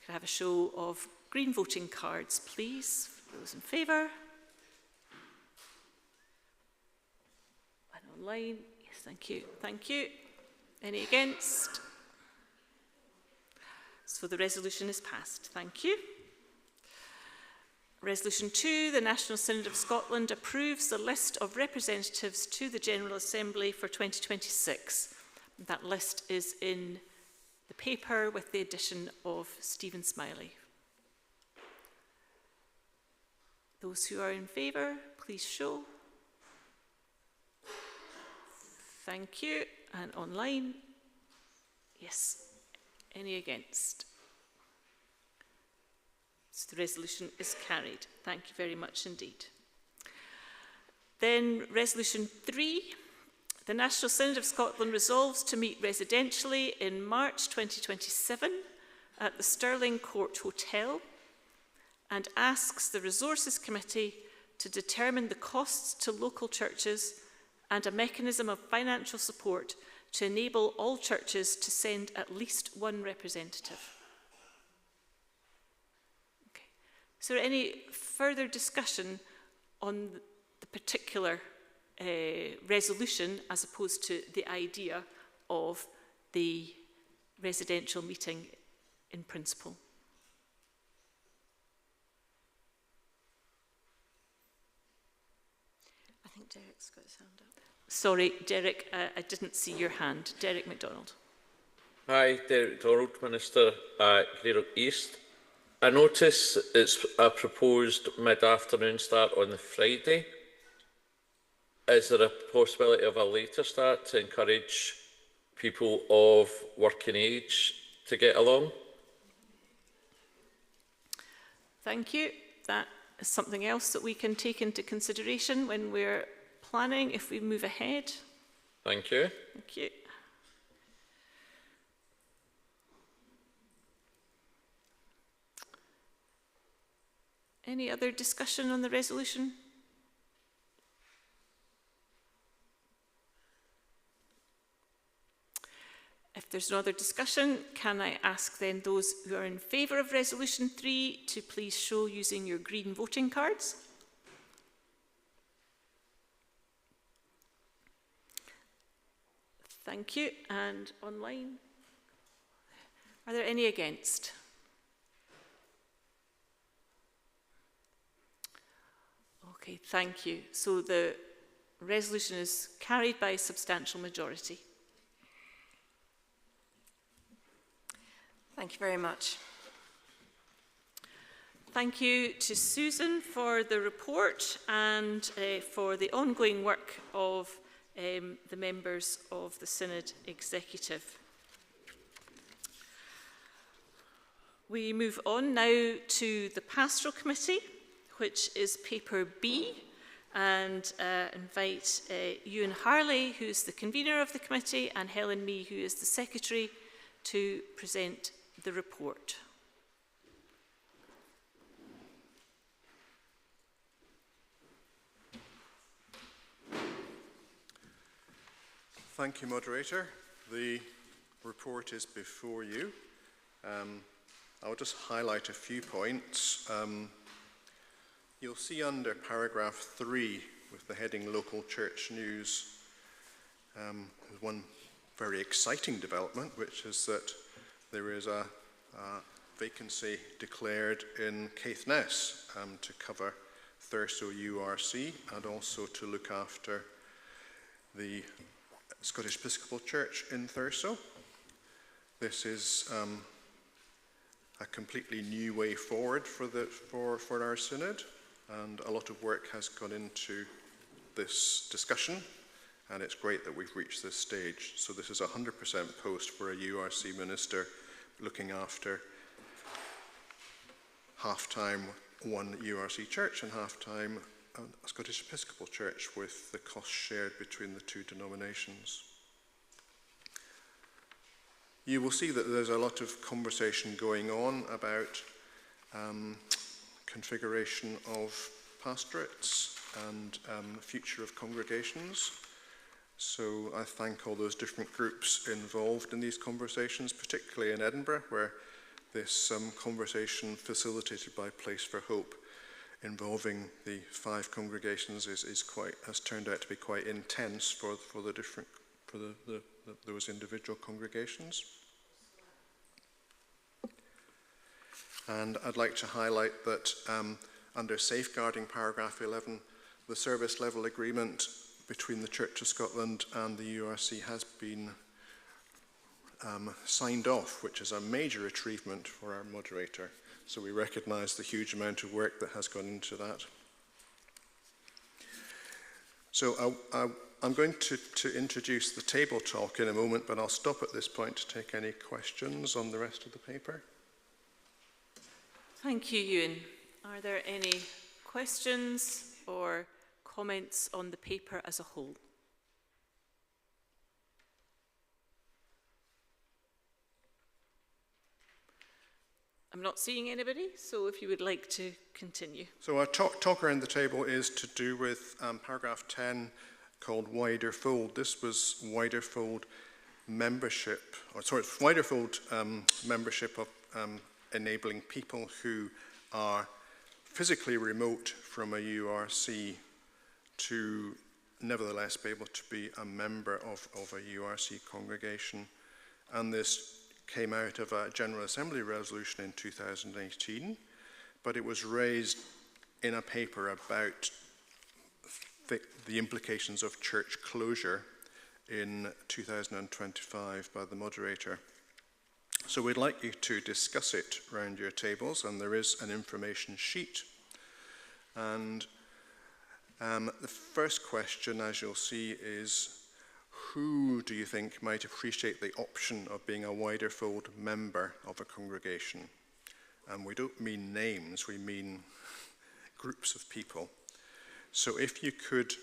Could I have a show of green voting cards, please? For those in favour. And online. Yes, thank you. Thank you. Any against? So the resolution is passed. Thank you. Resolution 2, the National Synod of Scotland approves the list of representatives to the General Assembly for 2026. That list is in the paper with the addition of Stephen Smiley. Those who are in favour, please show. Thank you. And online? Yes. Any against? So the resolution is carried. Thank you very much indeed. Then Resolution 3. The National Synod of Scotland resolves to meet residentially in March 2027 at the Stirling Court Hotel and asks the Resources Committee to determine the costs to local churches and a mechanism of financial support to enable all churches to send at least 1 representative. Okay. Is there any further discussion on the particular resolution as opposed to the idea of the residential meeting in principle? I think Derek's got his hand up. Sorry, Derek, I didn't see your hand. Derek MacDonald. Hi, Derek MacDonald, Minister at Greenock East. I notice it's a proposed mid-afternoon start on the Friday. Is there a possibility of a later start to encourage people of working age to get along? Thank you. That is something else that we can take into consideration when we're planning if we move ahead. Thank you. Thank you. Any other discussion on the resolution? If there's no other discussion, can I ask then those who are in favour of Resolution 3 to please show using your green voting cards? Thank you. And online? Are there any against? Okay, thank you. So the resolution is carried by a substantial majority. Thank you very much. Thank you to Susan for the report and for the ongoing work of the members of the Synod Executive. We move on now to the Pastoral Committee, which is paper B, and invite Ewan Harley, who's the convener of the committee, and Helen Mee, who is the secretary, to present the report. Thank you, Moderator. The report is before you. I'll just highlight a few points. You'll see under paragraph 3 with the heading Local Church News, there's one very exciting development, which is that there is a vacancy declared in Caithness to cover Thurso URC and also to look after the Scottish Episcopal Church in Thurso. This is a completely new way forward for our synod, and a lot of work has gone into this discussion, and it's great that we've reached this stage. So this is a 100% post for a URC minister looking after half-time one URC church and half-time a Scottish Episcopal Church, with the cost shared between the two denominations. You will see that there's a lot of conversation going on about configuration of pastorates and future of congregations. So I thank all those different groups involved in these conversations, particularly in Edinburgh, where this conversation facilitated by Place for Hope involving the 5 congregations has turned out to be quite intense for those individual congregations. And I'd like to highlight that under safeguarding paragraph 11, the service level agreement between the Church of Scotland and the URC has been signed off, which is a major achievement for our moderator. So we recognise the huge amount of work that has gone into that. So I'm going to introduce the table talk in a moment, but I'll stop at this point to take any questions on the rest of the paper. Thank you, Ewan. Are there any questions or comments on the paper as a whole? I'm not seeing anybody, so if you would like to continue. So our talk around the table is to do with paragraph 10, called Wider Fold. This was Wider Fold membership, membership of enabling people who are physically remote from a URC to nevertheless be able to be a member of a URC congregation. And this came out of a General Assembly resolution in 2018, but it was raised in a paper about the implications of church closure in 2025 by the moderator. So we'd like you to discuss it around your tables, and there is an information sheet. And the first question, as you'll see, is who do you think might appreciate the option of being a Wider Fold member of a congregation? And we don't mean names, we mean groups of people. So if you could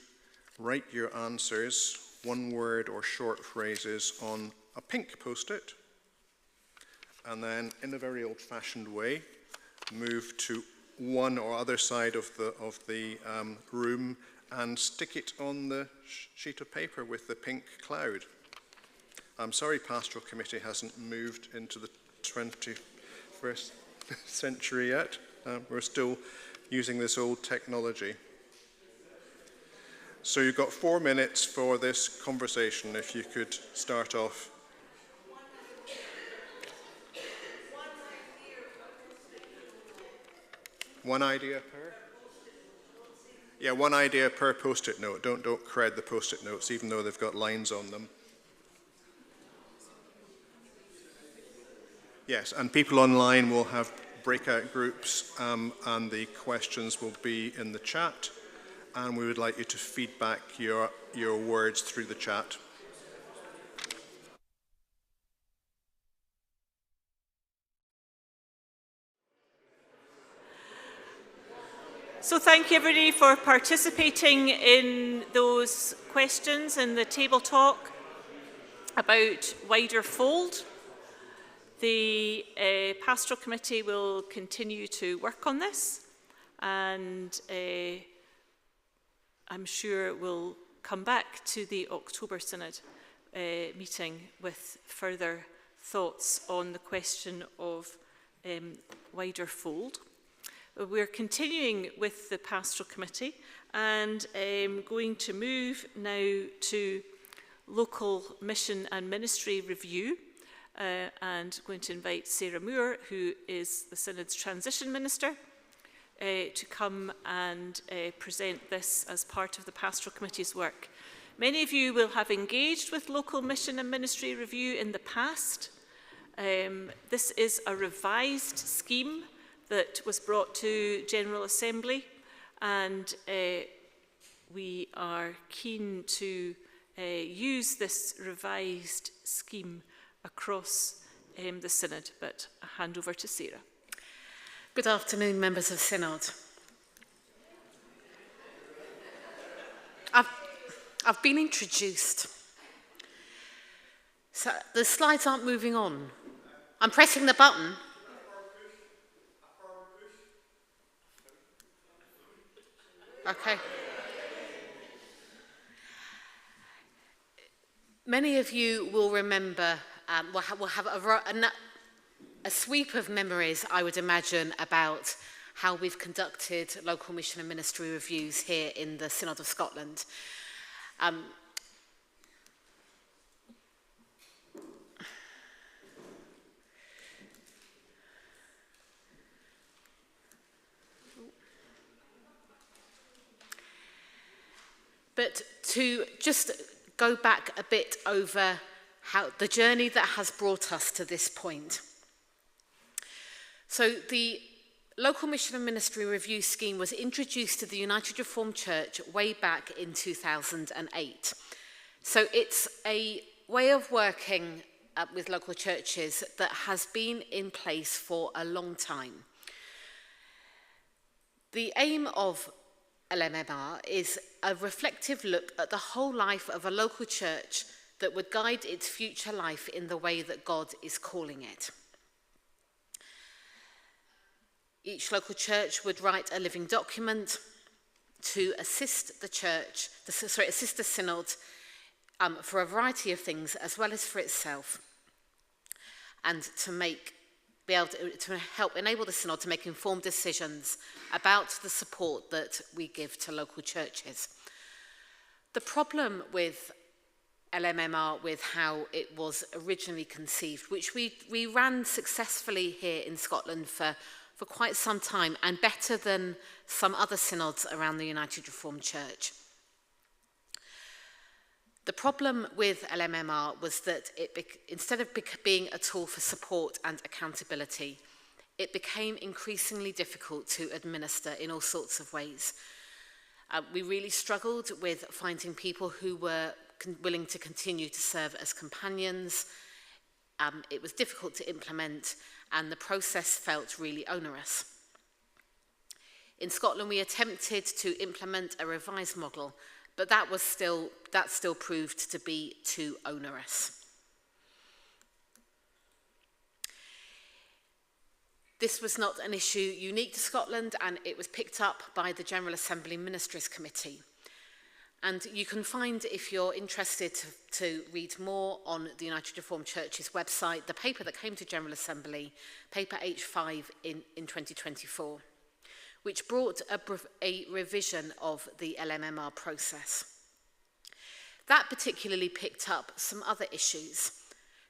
write your answers, one word or short phrases, on a pink post-it, and then in a very old-fashioned way, move to one or other side of the room and stick it on the sheet of paper with the pink cloud. I'm sorry Pastoral Committee hasn't moved into the 21st century yet. We're still using this old technology. So you've got 4 minutes for this conversation, if you could start off. One idea per? Yeah, one idea per post-it note. Don't crowd the post-it notes, even though they've got lines on them. Yes, and people online will have breakout groups, and the questions will be in the chat. And we would like you to feed back your words through the chat. So thank you everybody for participating in those questions in the table talk about wider fold. The Pastoral Committee will continue to work on this, and I'm sure we'll come back to the October Synod meeting with further thoughts on the question of wider fold. We're continuing with the Pastoral Committee and going to move now to local mission and ministry review, and going to invite Sarah Moore, who is the Synod's Transition Minister, to come and present this as part of the Pastoral Committee's work. Many of you will have engaged with local mission and ministry review in the past. This is a revised scheme that was brought to General Assembly, and we are keen to use this revised scheme across the Synod, but I hand over to Sarah. Good afternoon, members of Synod. I've been introduced. So the slides aren't moving on. I'm pressing the button. Okay. Many of you will remember, will have a sweep of memories, I would imagine, about how we've conducted local mission and ministry reviews here in the Synod of Scotland. But to just go back a bit over how the journey that has brought us to this point. So the Local Mission and Ministry Review Scheme was introduced to the United Reformed Church way back in 2008. So it's a way of working with local churches that has been in place for a long time. The aim of LMMR is a reflective look at the whole life of a local church that would guide its future life in the way that God is calling it. Each local church would write a living document to assist the church, assist the Synod for a variety of things, as well as for itself, and be able to help enable the Synod to make informed decisions about the support that we give to local churches. The problem with LMMR, with how it was originally conceived, which we ran successfully here in Scotland for quite some time, and better than some other synods around the United Reformed Church. The problem with LMMR was that instead of being a tool for support and accountability, it became increasingly difficult to administer in all sorts of ways. We really struggled with finding people who were willing to continue to serve as companions. It was difficult to implement, and the process felt really onerous. In Scotland, we attempted to implement a revised model, but that still proved to be too onerous. This was not an issue unique to Scotland, and it was picked up by the General Assembly Ministries Committee. And you can find, if you're interested to read more on the United Reformed Church's website, the paper that came to General Assembly, paper H5 in 2024, which brought a revision of the LMMR process. That particularly picked up some other issues.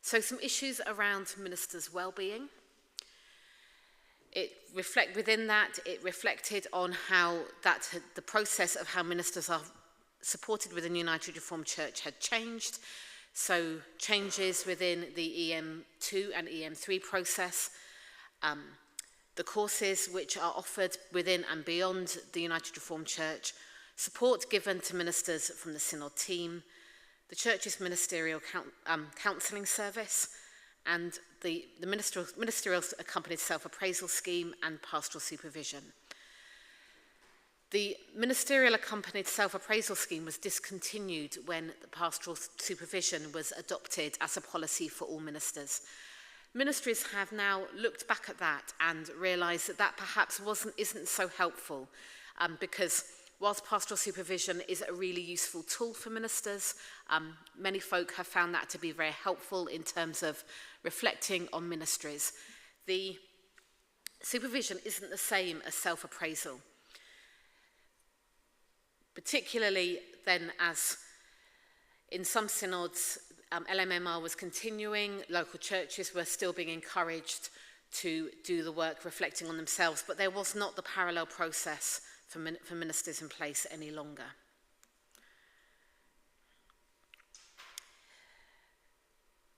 So some issues around ministers' well-being. Within that, it reflected on how the process of how ministers are supported within the United Reformed Church had changed. So changes within the EM2 and EM3 process, the courses which are offered within and beyond the United Reformed Church, support given to ministers from the Synod team, the Church's ministerial counselling service, and the ministerial accompanied self-appraisal scheme and pastoral supervision. The ministerial accompanied self-appraisal scheme was discontinued when the pastoral supervision was adopted as a policy for all ministers. Ministries have now looked back at that and realised that that perhaps isn't so helpful, because whilst pastoral supervision is a really useful tool for ministers, many folk have found that to be very helpful in terms of reflecting on ministries. The supervision isn't the same as self-appraisal, particularly then as in some synods, LMMR was continuing, local churches were still being encouraged to do the work reflecting on themselves, but there was not the parallel process for ministers in place any longer.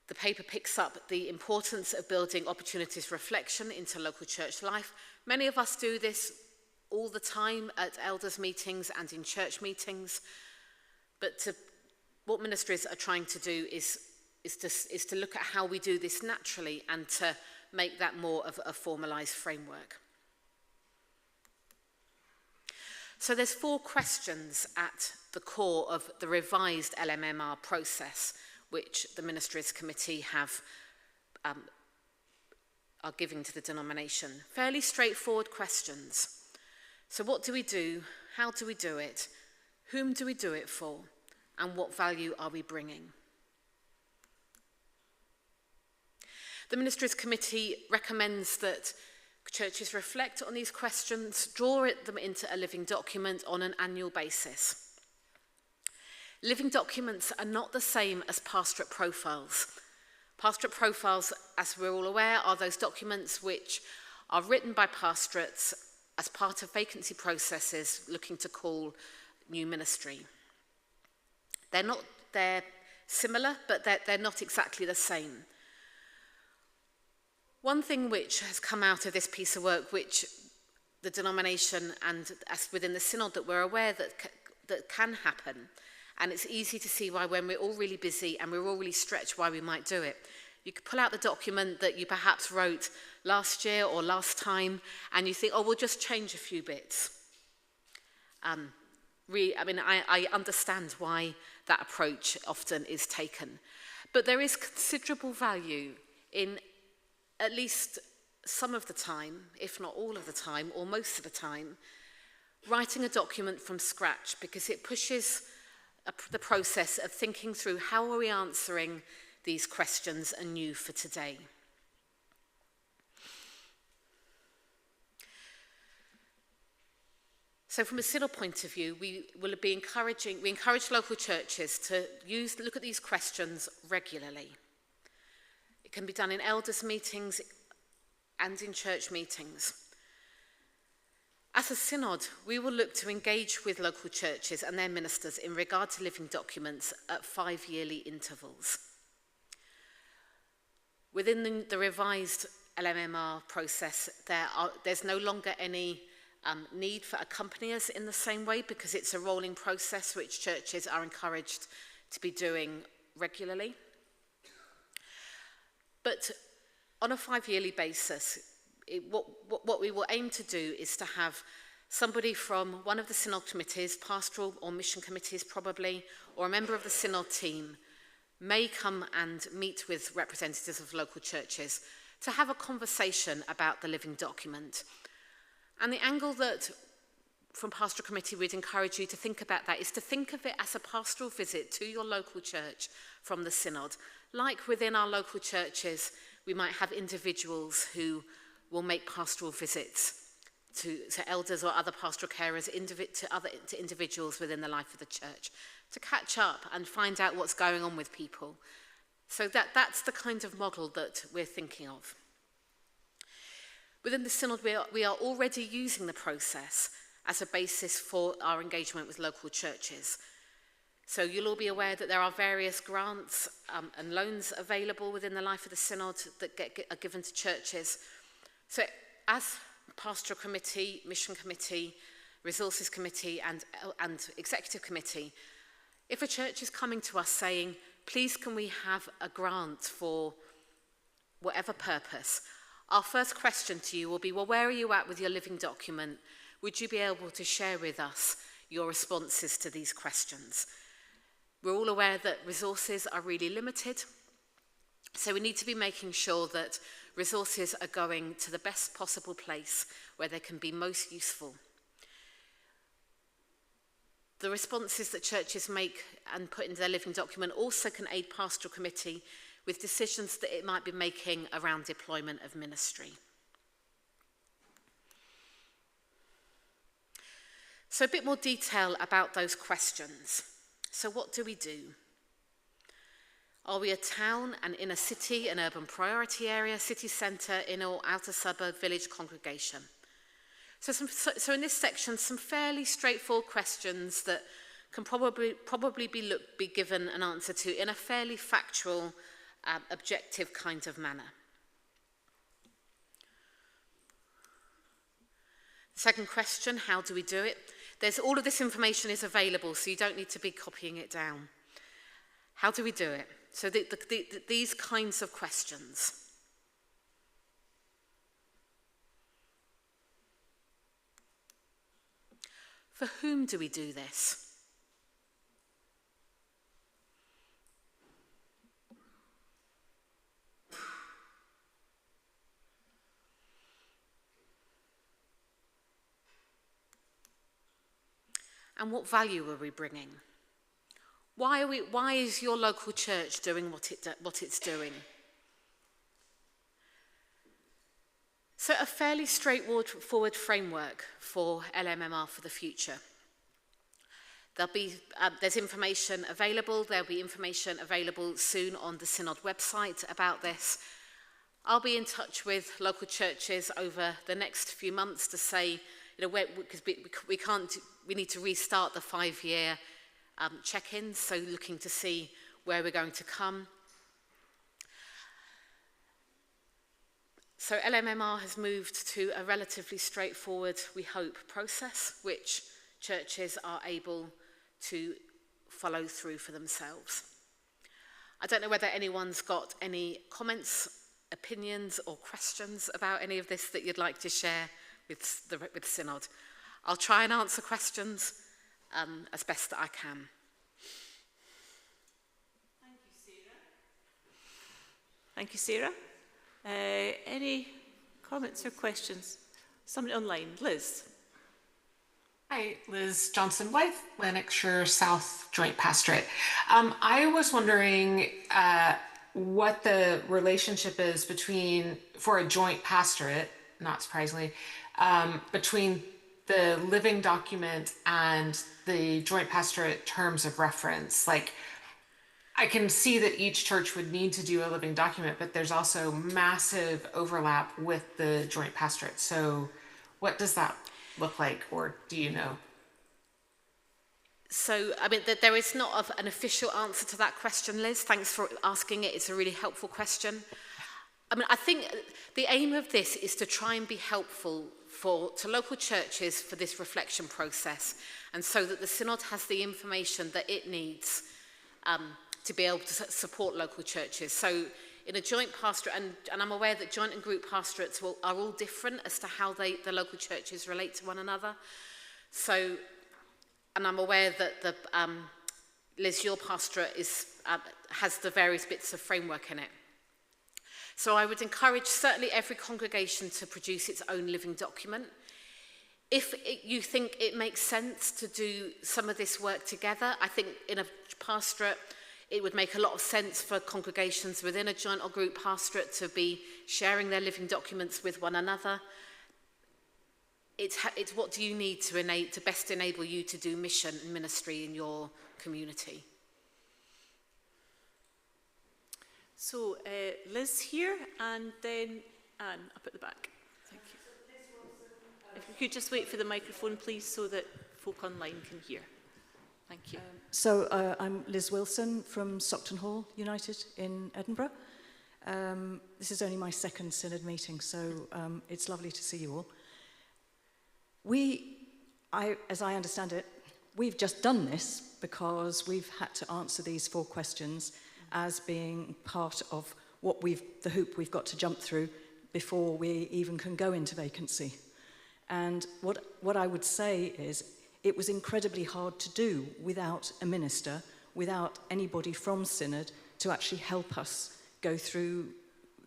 The paper picks up the importance of building opportunities for reflection into local church life. Many of us do this all the time at elders' meetings and in church meetings, but what ministries are trying to do is to look at how we do this naturally and to make that more of a formalised framework. So there's 4 questions at the core of the revised LMMR process, which the Ministries Committee are giving to the denomination. Fairly straightforward questions. So what do we do? How do we do it? Whom do we do it for? And what value are we bringing? The Ministries Committee recommends that churches reflect on these questions, draw them into a living document on an annual basis. Living documents are not the same as pastorate profiles. Pastorate profiles, as we're all aware, are those documents which are written by pastorates as part of vacancy processes looking to call new ministry. They're similar, but they're not exactly the same. One thing which has come out of this piece of work, which the denomination and as within the synod that we're aware that can happen, and it's easy to see why when we're all really busy and we're all really stretched why we might do it. You could pull out the document that you perhaps wrote last year or last time, and you think, oh, we'll just change a few bits. I understand why that approach often is taken. But there is considerable value in at least some of the time, if not all of the time, or most of the time, writing a document from scratch, because it pushes the process of thinking through how are we answering these questions anew for today. So from a synod point of view, we encourage local churches to look at these questions regularly. It can be done in elders' meetings and in church meetings. As a synod, we will look to engage with local churches and their ministers in regard to living documents at 5-yearly intervals. Within the revised LMMR process, there's no longer any need for accompaniers in the same way, because it's a rolling process which churches are encouraged to be doing regularly. But on a 5-yearly basis, what we will aim to do is to have somebody from one of the synod committees, pastoral or mission committees probably, or a member of the synod team may come and meet with representatives of local churches to have a conversation about the living document. And the angle that from pastoral committee we'd encourage you to think about that is to think of it as a pastoral visit to your local church from the synod. Like within our local churches, we might have individuals who will make pastoral visits to elders or other pastoral carers, to individuals within the life of the church, to catch up and find out what's going on with people. So that's the kind of model that we're thinking of. Within the synod, we are already using the process as a basis for our engagement with local churches. So you'll all be aware that there are various grants and loans available within the life of the synod that are given to churches. So as pastoral committee, mission committee, resources committee and executive committee, if a church is coming to us saying, please can we have a grant for whatever purpose, our first question to you will be, well, where are you at with your living document? Would you be able to share with us your responses to these questions? We're all aware that resources are really limited, so we need to be making sure that resources are going to the best possible place where they can be most useful. The responses that churches make and put into their living document also can aid pastoral committee with decisions that it might be making around deployment of ministry. So a bit more detail about those questions. So what do we do? Are we a town, an inner city, an urban priority area, city centre, inner or outer suburb, village, congregation? So in this section, some fairly straightforward questions that can probably be given an answer to in a fairly factual, objective kind of manner. The second question, how do we do it? All of this information is available, so you don't need to be copying it down. How do we do it? So these kinds of questions. For whom do we do this? And what value are we bringing? Why is your local church doing what it's doing? So a fairly straightforward framework for LMMR for the future. There's information available. There'll be information available soon on the Synod website about this. I'll be in touch with local churches over the next few months to say, because we need to restart the 5-year check-ins, so looking to see where we're going to come. So LMMR has moved to a relatively straightforward, we hope, process, which churches are able to follow through for themselves. I don't know whether anyone's got any comments, opinions, or questions about any of this that you'd like to share with Synod. I'll try and answer questions as best that I can. Thank you, Sarah. Any comments or questions? Somebody online, Liz. Hi, Liz Johnson-Blythe, Lanarkshire South Joint Pastorate. I was wondering what the relationship is for a joint pastorate, not surprisingly, between the living document and the joint pastorate terms of reference. Like, I can see that each church would need to do a living document, but there's also massive overlap with the joint pastorate. So what does that look like, or do you know? So, I mean, there is not an official answer to that question, Liz. Thanks for asking it. It's a really helpful question. I mean, I think the aim of this is to try and be helpful to local churches for this reflection process, and so that the Synod has the information that it needs to be able to support local churches. So in a joint pastorate, and I'm aware that joint and group pastorates are all different as to how the local churches relate to one another. So, and I'm aware that Liz, your pastorate has the various bits of framework in it. So I would encourage certainly every congregation to produce its own living document. If you think it makes sense to do some of this work together, I think in a pastorate, it would make a lot of sense for congregations within a joint or group pastorate to be sharing their living documents with one another. It's what do you need to best enable you to do mission and ministry in your community. So Liz here, and then Anne up at the back. Thank you. If you could just wait for the microphone, please, so that folk online can hear. Thank you. I'm Liz Wilson from Stockton Hall United in Edinburgh. This is only my second Synod meeting, so it's lovely to see you all. As I understand it, we've just done this because we've had to answer these 4 questions as being part of the hoop we've got to jump through before we even can go into vacancy. And what I would say is it was incredibly hard to do without a minister, without anybody from Synod to actually help us go through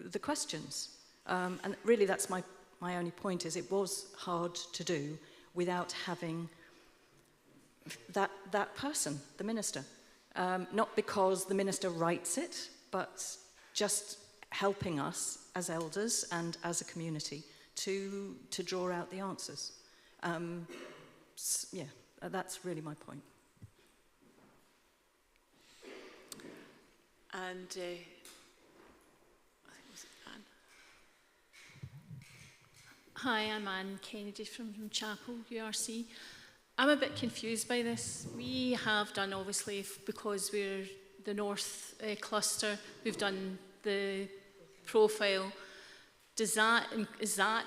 the questions. And really that's my only point, is it was hard to do without having that person, the minister. Not because the minister writes it, but just helping us as elders and as a community to draw out the answers. Yeah, that's really my point. And I think it was Anne. Hi, I'm Anne Kennedy from Chapel, URC. I'm a bit confused by this. We have done, obviously, because we're the North cluster, we've done the profile. Is that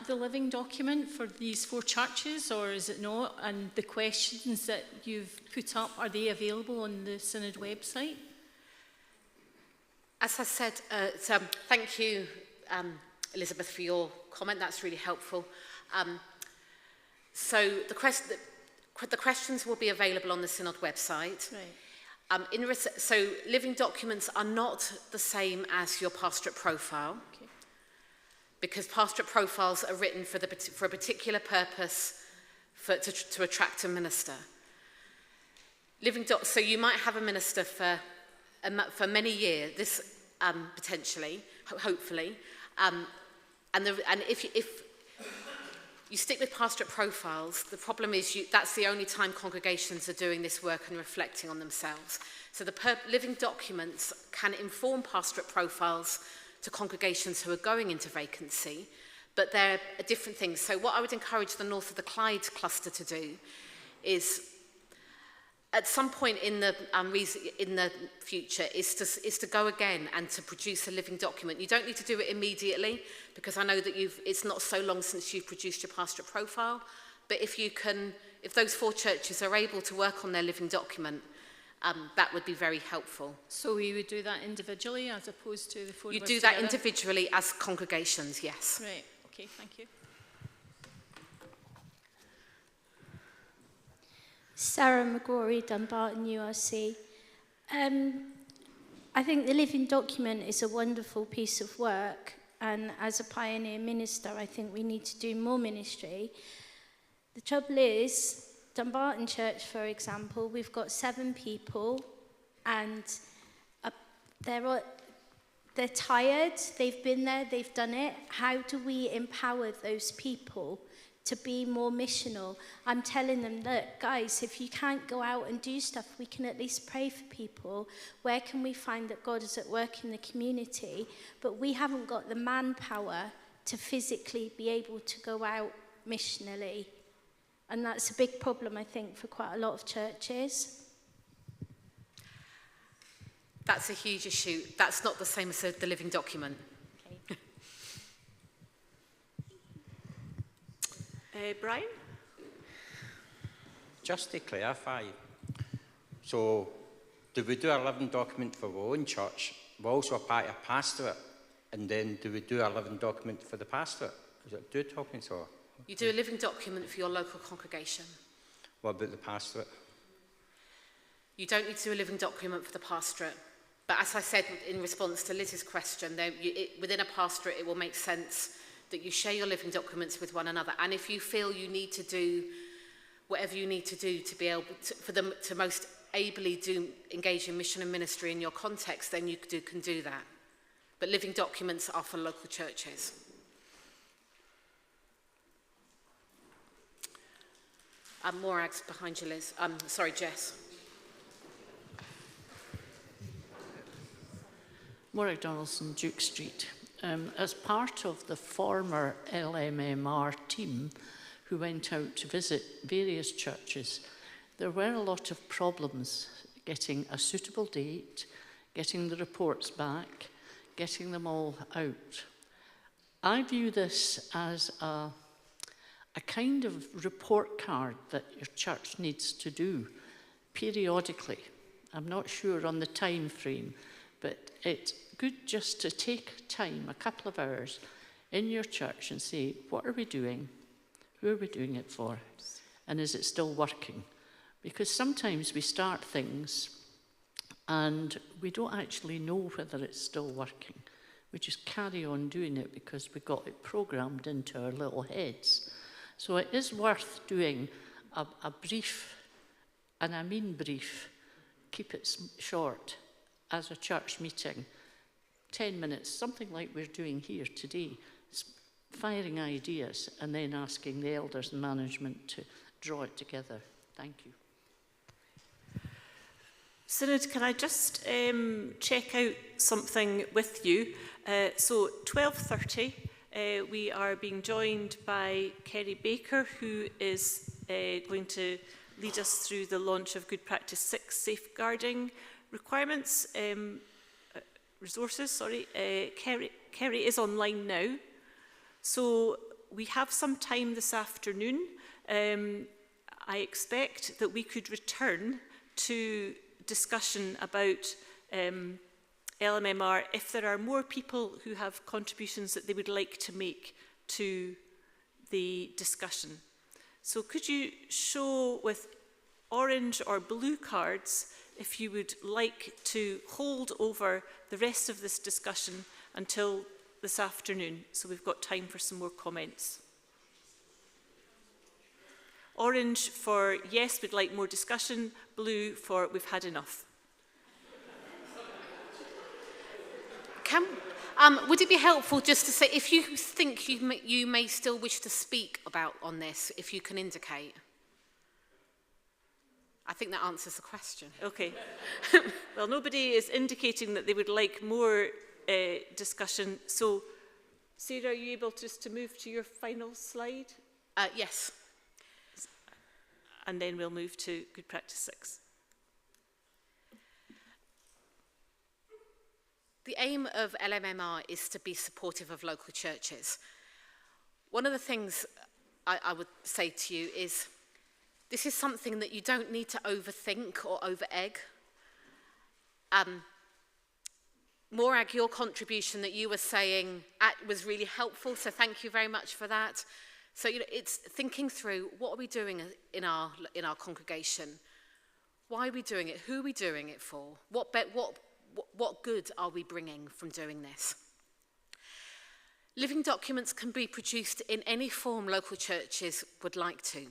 the living document for these 4 churches, or is it not? And the questions that you've put up, are they available on the Synod website? As I said, thank you, Elizabeth, for your comment. That's really helpful. So the questions will be available on the Synod website. Right. So living documents are not the same as your pastorate profile. Okay. Because pastorate profiles are written for a particular purpose, to attract a minister. So you might have a minister for many years, potentially, hopefully, and if you stick with pastorate profiles, the problem is that's the only time congregations are doing this work and reflecting on themselves. So the living documents can inform pastorate profiles to congregations who are going into vacancy, but they're different things. So what I would encourage the North of the Clyde cluster to do is, at some point in the future, is to go again and to produce a living document. You don't need to do it immediately, because I know that it's not so long since you've produced your pastorate profile, but if those 4 churches are able to work on their living document, that would be very helpful. So we would do that individually as opposed to the 4 of us You do together? that individually as congregations, yes. Right, okay, thank you. Sarah McGrory, Dumbarton URC. I think the living document is a wonderful piece of work, and as a pioneer minister, I think we need to do more ministry. The trouble is, Dumbarton Church, for example, we've got 7 people, and they're tired, they've been there, they've done it. How do we empower those people to be more missional? I'm telling them, look, guys, if you can't go out and do stuff, we can at least pray for people. Where can we find that God is at work in the community? But we haven't got the manpower to physically be able to go out missionally. And that's a big problem, I think, for quite a lot of churches. That's a huge issue. That's not the same as the living document. Brian? Just to clarify, so do we do a living document for our own church? We're also a part of pastorate, and then do we do a living document for the pastorate? Is it 2 documents, or? You do a living document for your local congregation. What about the pastorate? You don't need to do a living document for the pastorate. But as I said in response to Liz's question, within a pastorate it will make sense that you share your living documents with one another. And if you feel you need to do whatever you need to do to be able to, for them to most ably engage in mission and ministry in your context, then you can do that. But living documents are for local churches. Morag's behind you, Liz. Sorry, Jess. Morag Donaldson, Duke Street. As part of the former LMMR team who went out to visit various churches, there were a lot of problems getting a suitable date, getting the reports back, getting them all out. I view this as a kind of report card that your church needs to do periodically. I'm not sure on the time frame, but it's good just to take time, a couple of hours, in your church and say, what are we doing? Who are we doing it for? And is it still working? Because sometimes we start things and we don't actually know whether it's still working. We just carry on doing it because we got it programmed into our little heads. So it is worth doing a brief, and I mean brief, keep it short, as a church meeting, 10 minutes, something like we're doing here today, firing ideas and then asking the elders and management to draw it together. Thank you. Synod, can I just check out something with you? So 12:30, we are being joined by Kerry Baker, who is going to lead us through the launch of Good Practice 6 safeguarding requirements, resources, sorry. Kerry is online now. So we have some time this afternoon. I expect that we could return to discussion about LMMR if there are more people who have contributions that they would like to make to the discussion. So could you show with orange or blue cards if you would like to hold over the rest of this discussion until this afternoon, so we've got time for some more comments. Orange for yes, we'd like more discussion. Blue for we've had enough. Would it be helpful just to say, if you think you may still wish to speak on this, if you can indicate? I think that answers the question. Okay. Well, nobody is indicating that they would like more discussion. So, Sarah, are you able just to move to your final slide? Yes. And then we'll move to Good Practice 6. The aim of LMMR is to be supportive of local churches. One of the things I would say to you is, this is something that you don't need to overthink or over-egg. Morag, your contribution that you were saying was really helpful, so thank you very much for that. So it's thinking through, what are we doing in our congregation? Why are we doing it? Who are we doing it for? What good are we bringing from doing this? Living documents can be produced in any form local churches would like to.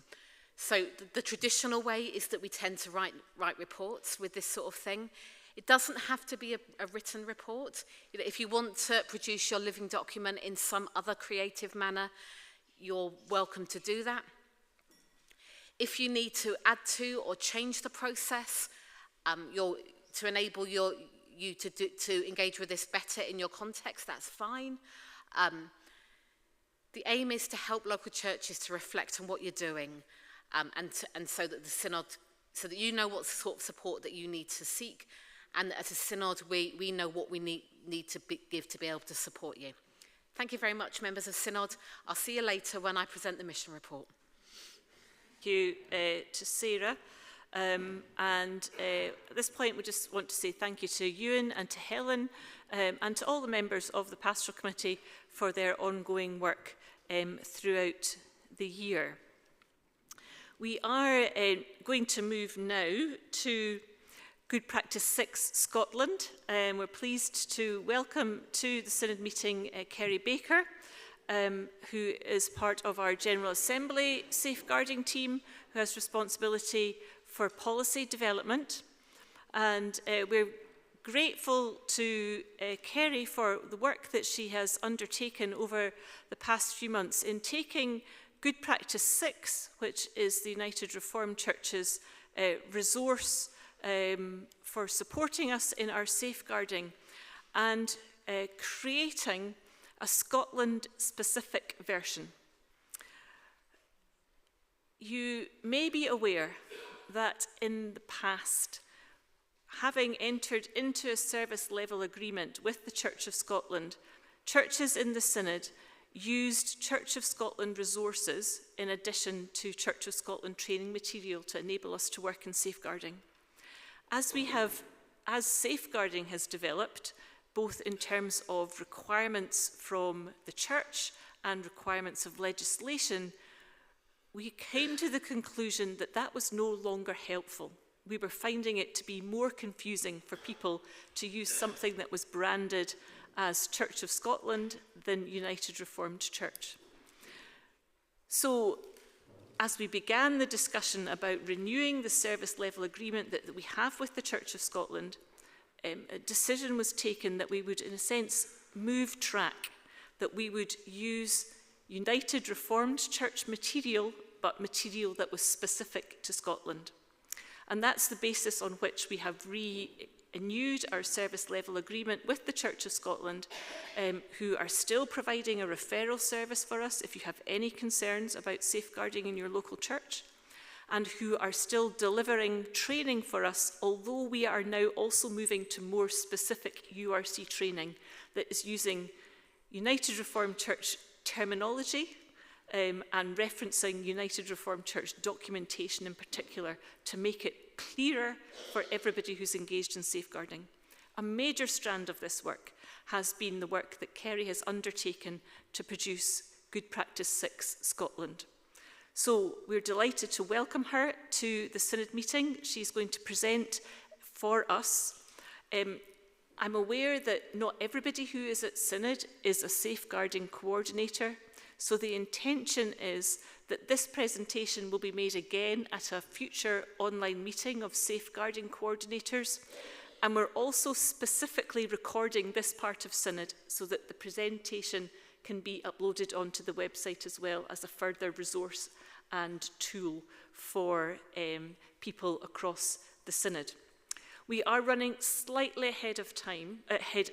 So the traditional way is that we tend to write reports with this sort of thing. It doesn't have to be a written report. If you want to produce your living document in some other creative manner, you're welcome to do that. If you need to add to or change the process to enable you to engage with this better in your context, that's fine. The aim is to help local churches to reflect on what you're doing, and so that the Synod, so that you know what sort of support that you need to seek, and as a Synod we know what we need to give to be able to support you. Thank you very much, members of Synod. I'll see you later when I present the mission report. Thank you to Sarah. At this point, we just want to say thank you to Ewan and to Helen and to all the members of the Pastoral Committee for their ongoing work throughout the year. We are going to move now to Good Practice 6 Scotland. We're pleased to welcome to the Synod meeting Kerry Baker, who is part of our General Assembly safeguarding team, who has responsibility for policy development. And we're grateful to Kerry for the work that she has undertaken over the past few months in taking Good Practice 6, which is the United Reformed Church's resource for supporting us in our safeguarding, and creating a Scotland-specific version. You may be aware that in the past, having entered into a service level agreement with the Church of Scotland, churches in the Synod used Church of Scotland resources in addition to Church of Scotland training material to enable us to work in safeguarding. As safeguarding has developed, both in terms of requirements from the Church and requirements of legislation, we came to the conclusion that that was no longer helpful. We were finding it to be more confusing for people to use something that was branded as Church of Scotland than United Reformed Church. So, as we began the discussion about renewing the service level agreement that we have with the Church of Scotland, a decision was taken that we would, in a sense, move track, that we would use United Reformed Church material, but material that was specific to Scotland. And that's the basis on which we have renewed our service level agreement with the Church of Scotland, who are still providing a referral service for us if you have any concerns about safeguarding in your local church, and who are still delivering training for us, although we are now also moving to more specific URC training that is using United Reformed Church terminology and referencing United Reformed Church documentation in particular to make it clearer for everybody who's engaged in safeguarding. A major strand of this work has been the work that Kerry has undertaken to produce Good Practice 6 Scotland. So we're delighted to welcome her to the Synod meeting. She's going to present for us. I'm aware that not everybody who is at Synod is a safeguarding coordinator. So the intention is that this presentation will be made again at a future online meeting of safeguarding coordinators. And we're also specifically recording this part of Synod so that the presentation can be uploaded onto the website as well as a further resource and tool for people across the Synod. We are running slightly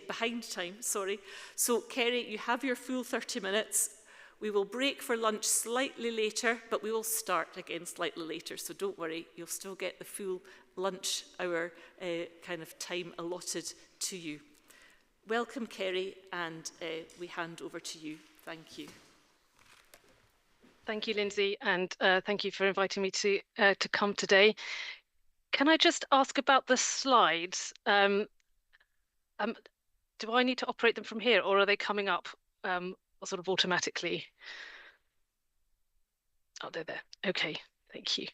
behind time. So Kerry, you have your full 30 minutes. We will break for lunch slightly later, but we will start again slightly later. So don't worry, you'll still get the full lunch hour kind of time allotted to you. Welcome, Kerry, and we hand over to you. Thank you. Thank you, Lindsay, and thank you for inviting me to come today. Can I just ask about the slides? Do I need to operate them from here, or are they coming up sort of automatically? Oh, they're there. Okay, thank you.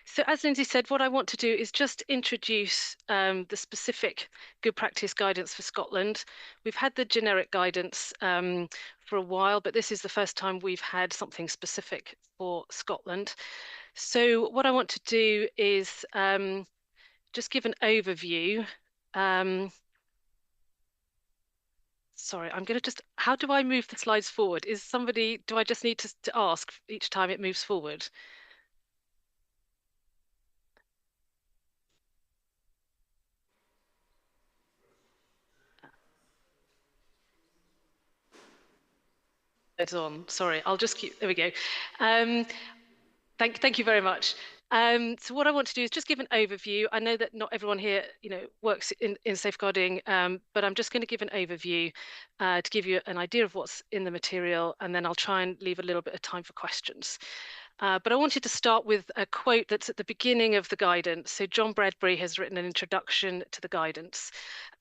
So as Lindsay said, what I want to do is just introduce the specific good practice guidance for Scotland. We've had the generic guidance for a while, but this is the first time we've had something specific for Scotland. So what I want to do is just give an overview. Sorry, I'm going to just, how do I move the slides forward? Do I just need to ask each time it moves forward? It's on, sorry, I'll just keep, there we go. Thank you very much. So what I want to do is just give an overview. I know that not everyone here, works in safeguarding, but I'm just going to give an overview to give you an idea of what's in the material, and then I'll try and leave a little bit of time for questions. But I wanted to start with a quote that's at the beginning of the guidance. So John Bradbury has written an introduction to the guidance,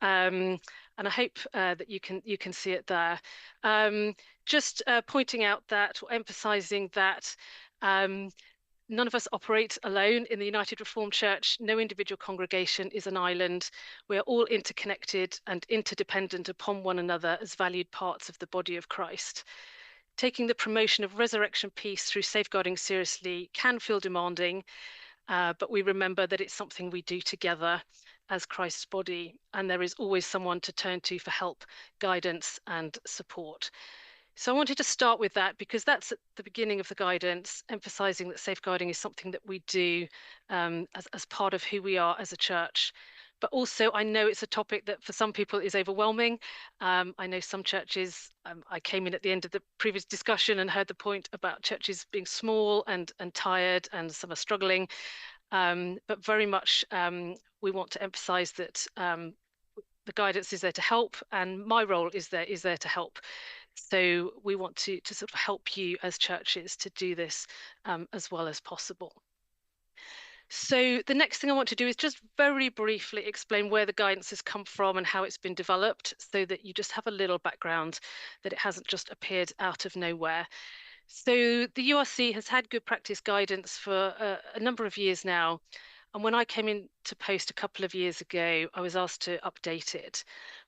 and I hope that you can see it there. Just pointing out that, or emphasising that. None of us operate alone in the United Reformed Church. No individual congregation is an island. We are all interconnected and interdependent upon one another as valued parts of the body of Christ. Taking the promotion of resurrection peace through safeguarding seriously can feel demanding, but we remember that it's something we do together as Christ's body, and there is always someone to turn to for help, guidance, and support. So I wanted to start with that because that's at the beginning of the guidance, emphasising that safeguarding is something that we do as part of who we are as a church. But also, I know it's a topic that for some people is overwhelming. I know some churches, I came in at the end of the previous discussion and heard the point about churches being small and tired, and some are struggling. But very much, we want to emphasise that the guidance is there to help, and my role is there to help. So we want to sort of help you as churches to do this as well as possible. So the next thing I want to do is just very briefly explain where the guidance has come from and how it's been developed, so that you just have a little background, that it hasn't just appeared out of nowhere. So the URC has had good practice guidance for a number of years now. And when I came into post a couple of years ago, I was asked to update it.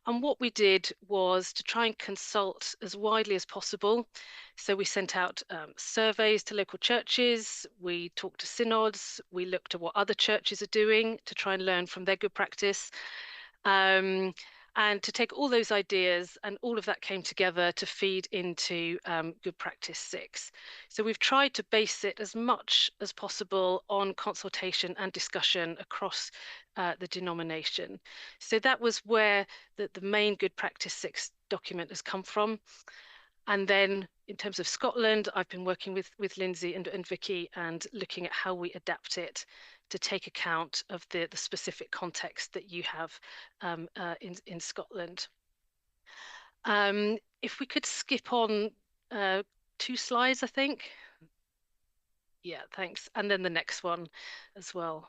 And what we did was to try and consult as widely as possible. So we sent out surveys to local churches, we talked to synods, we looked at what other churches are doing to try and learn from their good practice. And to take all those ideas and all of that came together to feed into Good Practice 6. So we've tried to base it as much as possible on consultation and discussion across the denomination. So that was where the main Good Practice 6 document has come from. And then in terms of Scotland, I've been working with Lindsay and Vicky and looking at how we adapt it to take account of the specific context that you have in Scotland. If we could skip on 2 slides, I think. Yeah, thanks. And then the next one as well.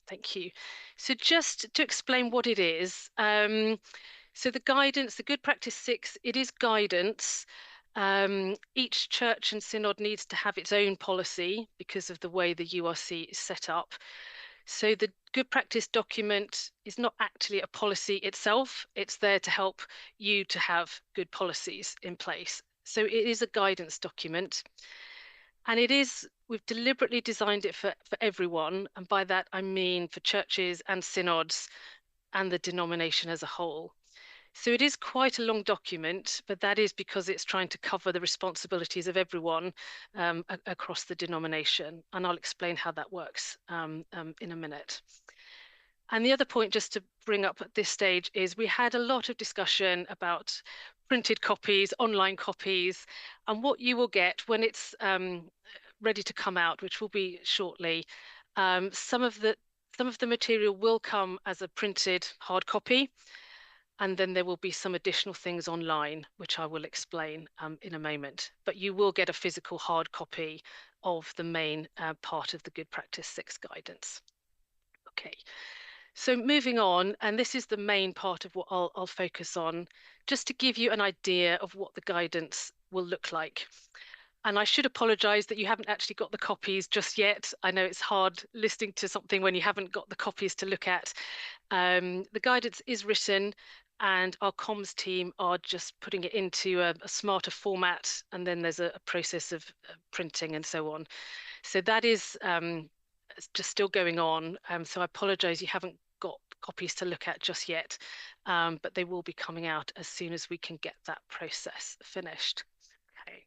Thank you. So just to explain what it is, so the guidance, the Good Practice 6, it is guidance. Each church and synod needs to have its own policy because of the way the URC is set up. So the Good Practice document is not actually a policy itself. It's there to help you to have good policies in place. So it is a guidance document. And we've deliberately designed it for everyone. And by that, I mean for churches and synods and the denomination as a whole. So it is quite a long document, but that is because it's trying to cover the responsibilities of everyone across the denomination. And I'll explain how that works in a minute. And the other point just to bring up at this stage is we had a lot of discussion about printed copies, online copies, and what you will get when it's ready to come out, which will be shortly. Some of the material will come as a printed hard copy. And then there will be some additional things online, which I will explain in a moment. But you will get a physical hard copy of the main part of the Good Practice 6 guidance. Okay, so moving on, and this is the main part of what I'll focus on, just to give you an idea of what the guidance will look like. And I should apologise that you haven't actually got the copies just yet. I know it's hard listening to something when you haven't got the copies to look at. The guidance is written and our comms team are just putting it into a smarter format, and then there's a process of printing and so on. So that is just still going on. So I apologise you haven't got copies to look at just yet, but they will be coming out as soon as we can get that process finished. Okay.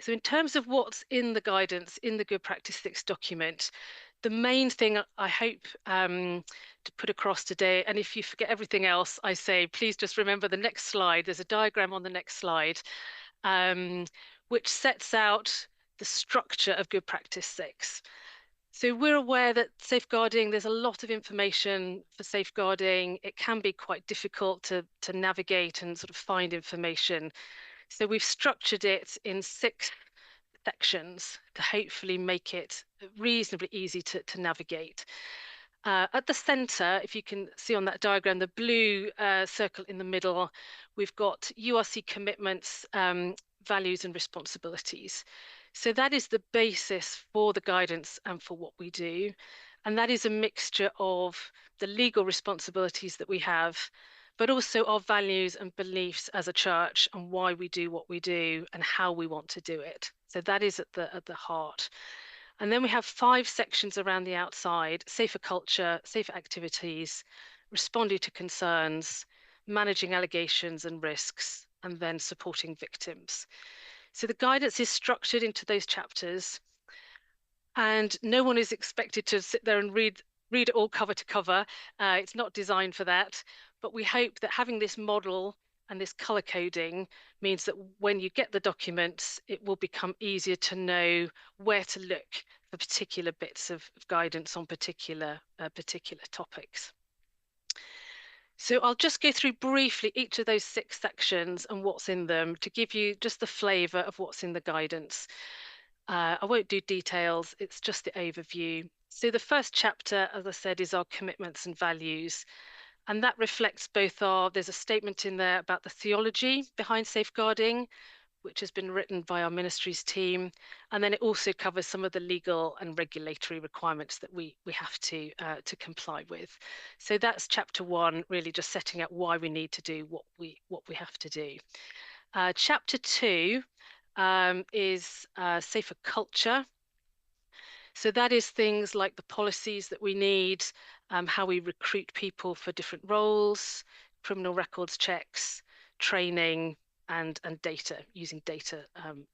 So in terms of what's in the guidance, in the Good Practice 6 document, the main thing I hope to put across today, and if you forget everything else, I say, please just remember the next slide. There's a diagram on the next slide, which sets out the structure of Good Practice 6. So we're aware that safeguarding, there's a lot of information for safeguarding. It can be quite difficult to navigate and sort of find information. So we've structured it in 6 sections to hopefully make it reasonably easy to navigate. At the centre, if you can see on that diagram, the blue circle in the middle, we've got URC commitments, values and responsibilities. So that is the basis for the guidance and for what we do. And that is a mixture of the legal responsibilities that we have, but also our values and beliefs as a church and why we do what we do and how we want to do it. So that is at the heart. And then we have 5 sections around the outside: safer culture, safer activities, responding to concerns, managing allegations and risks, and then supporting victims. So the guidance is structured into those chapters, and no one is expected to sit there and read it all cover to cover. It's not designed for that, but we hope that having this model and this color coding means that when you get the documents, it will become easier to know where to look for particular bits of guidance on particular topics. So I'll just go through briefly each of those 6 sections and what's in them to give you just the flavour of what's in the guidance. I won't do details, it's just the overview. So the first chapter, as I said, is our commitments and values. And that reflects both there's a statement in there about the theology behind safeguarding, which has been written by our ministries team. And then it also covers some of the legal and regulatory requirements that we have to comply with. So that's chapter 1, really just setting out why we need to do what we have to do. Chapter 2 is safer culture. So that is things like the policies that we need, how we recruit people for different roles, criminal records checks, training, and data, using data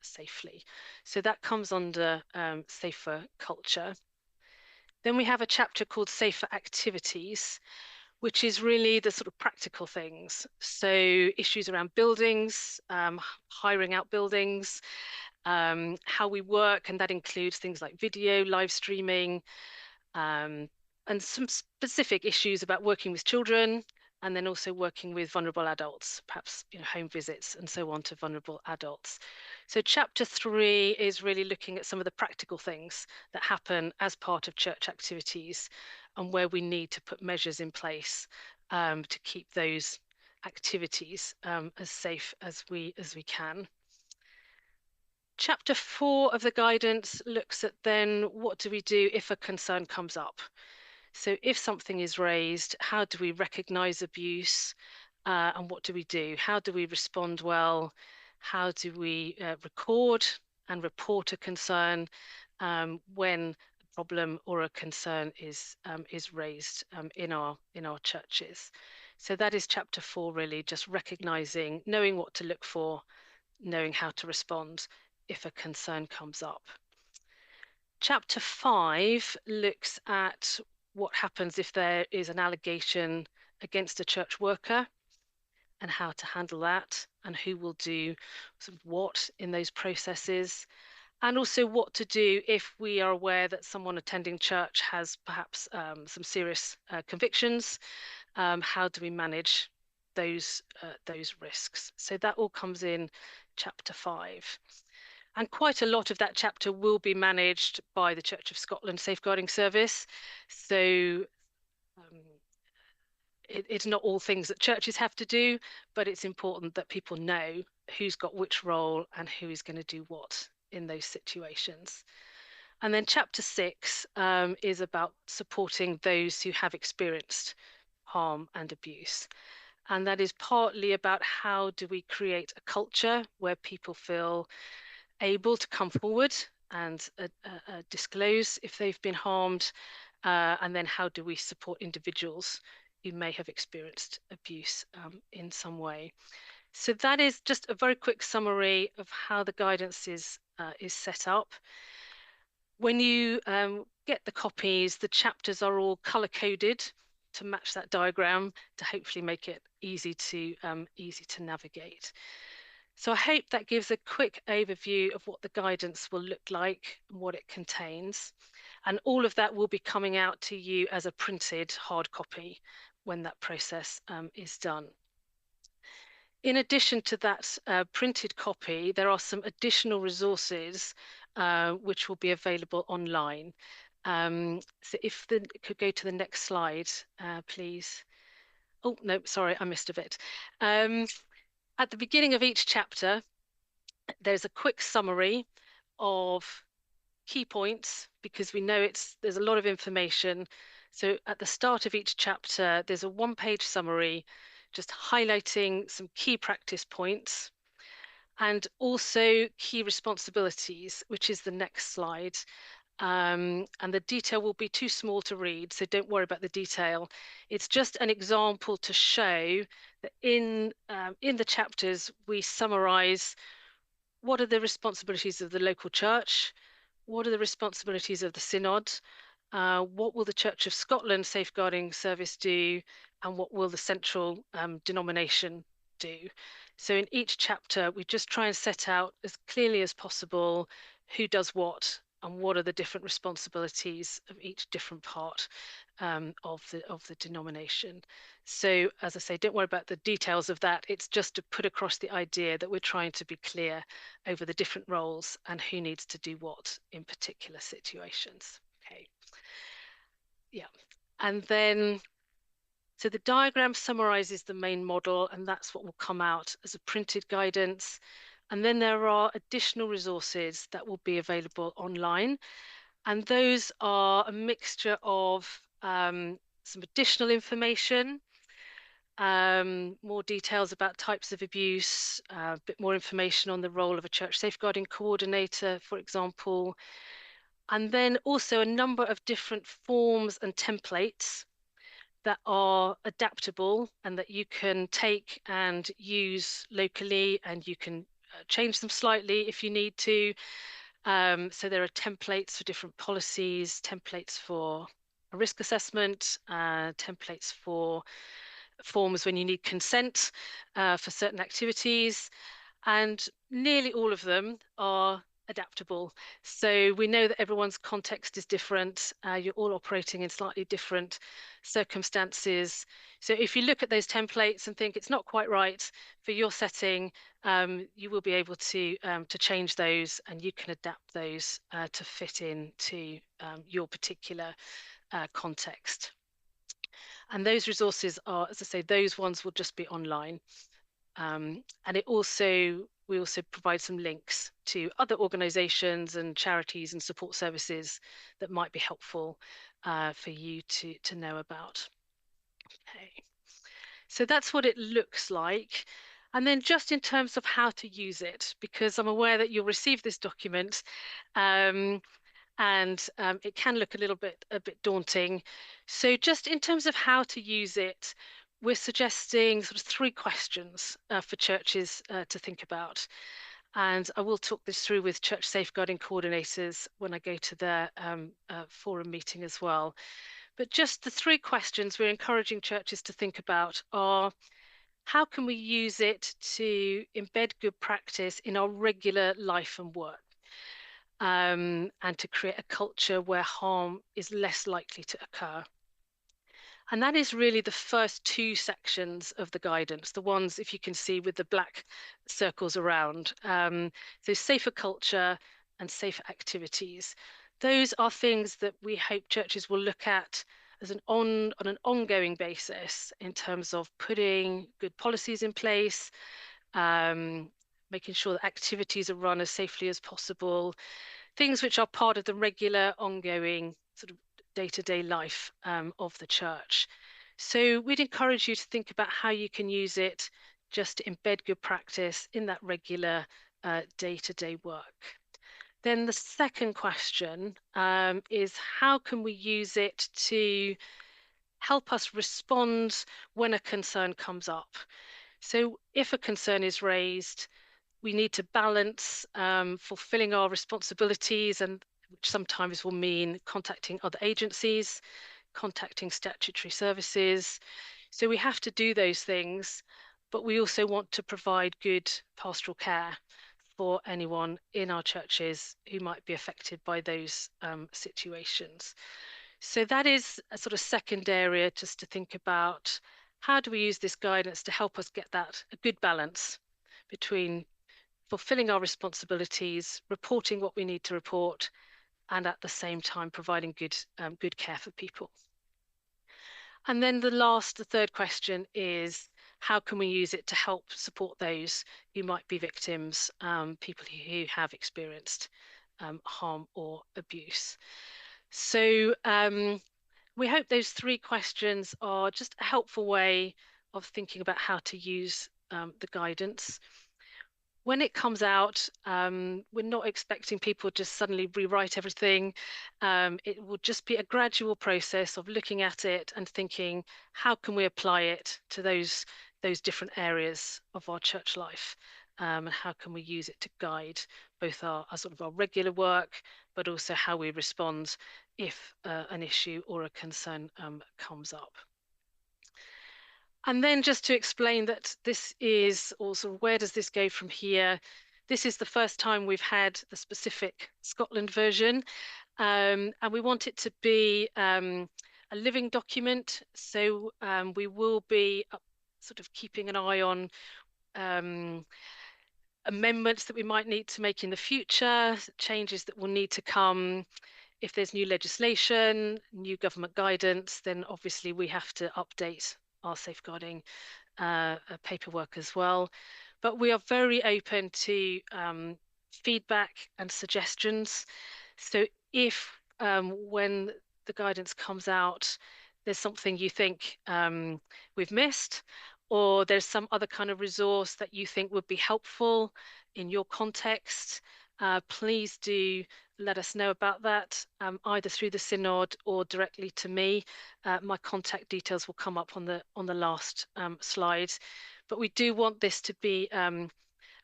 safely. So that comes under safer culture. Then we have a chapter called safer activities, which is really the sort of practical things. So issues around buildings, hiring out buildings, how we work, and that includes things like video, live streaming, and some specific issues about working with children, and then also working with vulnerable adults, perhaps home visits and so on to vulnerable adults. So chapter 3 is really looking at some of the practical things that happen as part of church activities and where we need to put measures in place to keep those activities as safe as we can. Chapter 4 of the guidance looks at then what do we do if a concern comes up. So if something is raised, how do we recognise abuse and what do we do? How do we respond well? How do we record and report a concern when a problem or a concern is raised in our churches? So that is chapter 4, really just recognising, knowing what to look for, knowing how to respond if a concern comes up. Chapter 5 looks at what happens if there is an allegation against a church worker and how to handle that and who will do sort of what in those processes, and also what to do if we are aware that someone attending church has perhaps some serious convictions. How do we manage those risks? So that all comes in chapter 5. And quite a lot of that chapter will be managed by the Church of Scotland Safeguarding Service. So it's not all things that churches have to do, but it's important that people know who's got which role and who is going to do what in those situations. And then chapter 6 is about supporting those who have experienced harm and abuse. And that is partly about how do we create a culture where people feel able to come forward and disclose if they've been harmed, and then how do we support individuals who may have experienced abuse in some way. So that is just a very quick summary of how the guidance is set up. When you get the copies, the chapters are all color-coded to match that diagram to hopefully make it easy to navigate. So I hope that gives a quick overview of what the guidance will look like and what it contains. And all of that will be coming out to you as a printed hard copy when that process is done. In addition to that printed copy, there are some additional resources which will be available online. So if could go to the next slide, please. Oh, no, sorry, I missed a bit. At the beginning of each chapter, there's a quick summary of key points because we know there's a lot of information. So at the start of each chapter, there's a one-page summary just highlighting some key practice points and also key responsibilities, which is the next slide. And the detail will be too small to read, so don't worry about the detail. It's just an example to show that in the chapters, we summarize what are the responsibilities of the local church, what are the responsibilities of the Synod, what will the Church of Scotland Safeguarding Service do, and what will the central denomination do. So in each chapter, we just try and set out as clearly as possible who does what and what are the different responsibilities of each different part of the denomination. So as I say, don't worry about the details of that. It's just to put across the idea that we're trying to be clear over the different roles and who needs to do what in particular situations. Okay. Yeah. And then, so the diagram summarizes the main model, and that's what will come out as a printed guidance. And then there are additional resources that will be available online. And those are a mixture of some additional information, more details about types of abuse, a bit more information on the role of a church safeguarding coordinator, for example, and then also a number of different forms and templates that are adaptable and that you can take and use locally, and you can change them slightly if you need to. So there are templates for different policies, templates for a risk assessment, templates for forms when you need consent for certain activities, and nearly all of them are adaptable. So we know that everyone's context is different. You're all operating in slightly different circumstances. So if you look at those templates and think it's not quite right for your setting, you will be able to change those, and you can adapt those to fit into your particular context. And those resources are, as I say, those ones will just be online. And we also provide some links to other organisations and charities and support services that might be helpful for you to know about. Okay. So that's what it looks like. And then just in terms of how to use it, because I'm aware that you'll receive this document, and it can look a bit daunting. So just in terms of how to use it, we're suggesting sort of 3 questions for churches to think about. And I will talk this through with church safeguarding coordinators when I go to their forum meeting as well. But just the 3 questions we're encouraging churches to think about are: how can we use it to embed good practice in our regular life and work? And to create a culture where harm is less likely to occur. And that is really the first 2 sections of the guidance, the ones, if you can see, with the black circles around. So safer culture and safer activities. Those are things that we hope churches will look at as on an ongoing basis in terms of putting good policies in place, making sure that activities are run as safely as possible, things which are part of the regular, ongoing sort of day-to-day life of the church. So we'd encourage you to think about how you can use it just to embed good practice in that regular day-to-day work. Then the second question is: how can we use it to help us respond when a concern comes up? So if a concern is raised, we need to balance fulfilling our responsibilities, and which sometimes will mean contacting other agencies, contacting statutory services. So we have to do those things, but we also want to provide good pastoral care for anyone in our churches who might be affected by those situations. So that is a sort of second area just to think about: how do we use this guidance to help us get a good balance between fulfilling our responsibilities, reporting what we need to report, and at the same time providing good care for people. And then the third question is: how can we use it to help support those who might be victims, people who have experienced harm or abuse? So we hope those 3 questions are just a helpful way of thinking about how to use the guidance. When it comes out, we're not expecting people to just suddenly rewrite everything. It will just be a gradual process of looking at it and thinking, how can we apply it to those different areas of our church life? And how can we use it to guide both our sort of our regular work, but also how we respond if an issue or a concern comes up. And then just to explain that this is also, where does this go from here? This is the first time we've had the specific Scotland version, and we want it to be a living document. So we will be sort of keeping an eye on amendments that we might need to make in the future, changes that will need to come. If there's new legislation, new government guidance, then obviously we have to update our safeguarding paperwork as well. But we are very open to feedback and suggestions. So if when the guidance comes out, there's something you think we've missed, or there's some other kind of resource that you think would be helpful in your context, please do let us know about that, either through the Synod or directly to me. My contact details will come up on the last slide. But we do want this to be a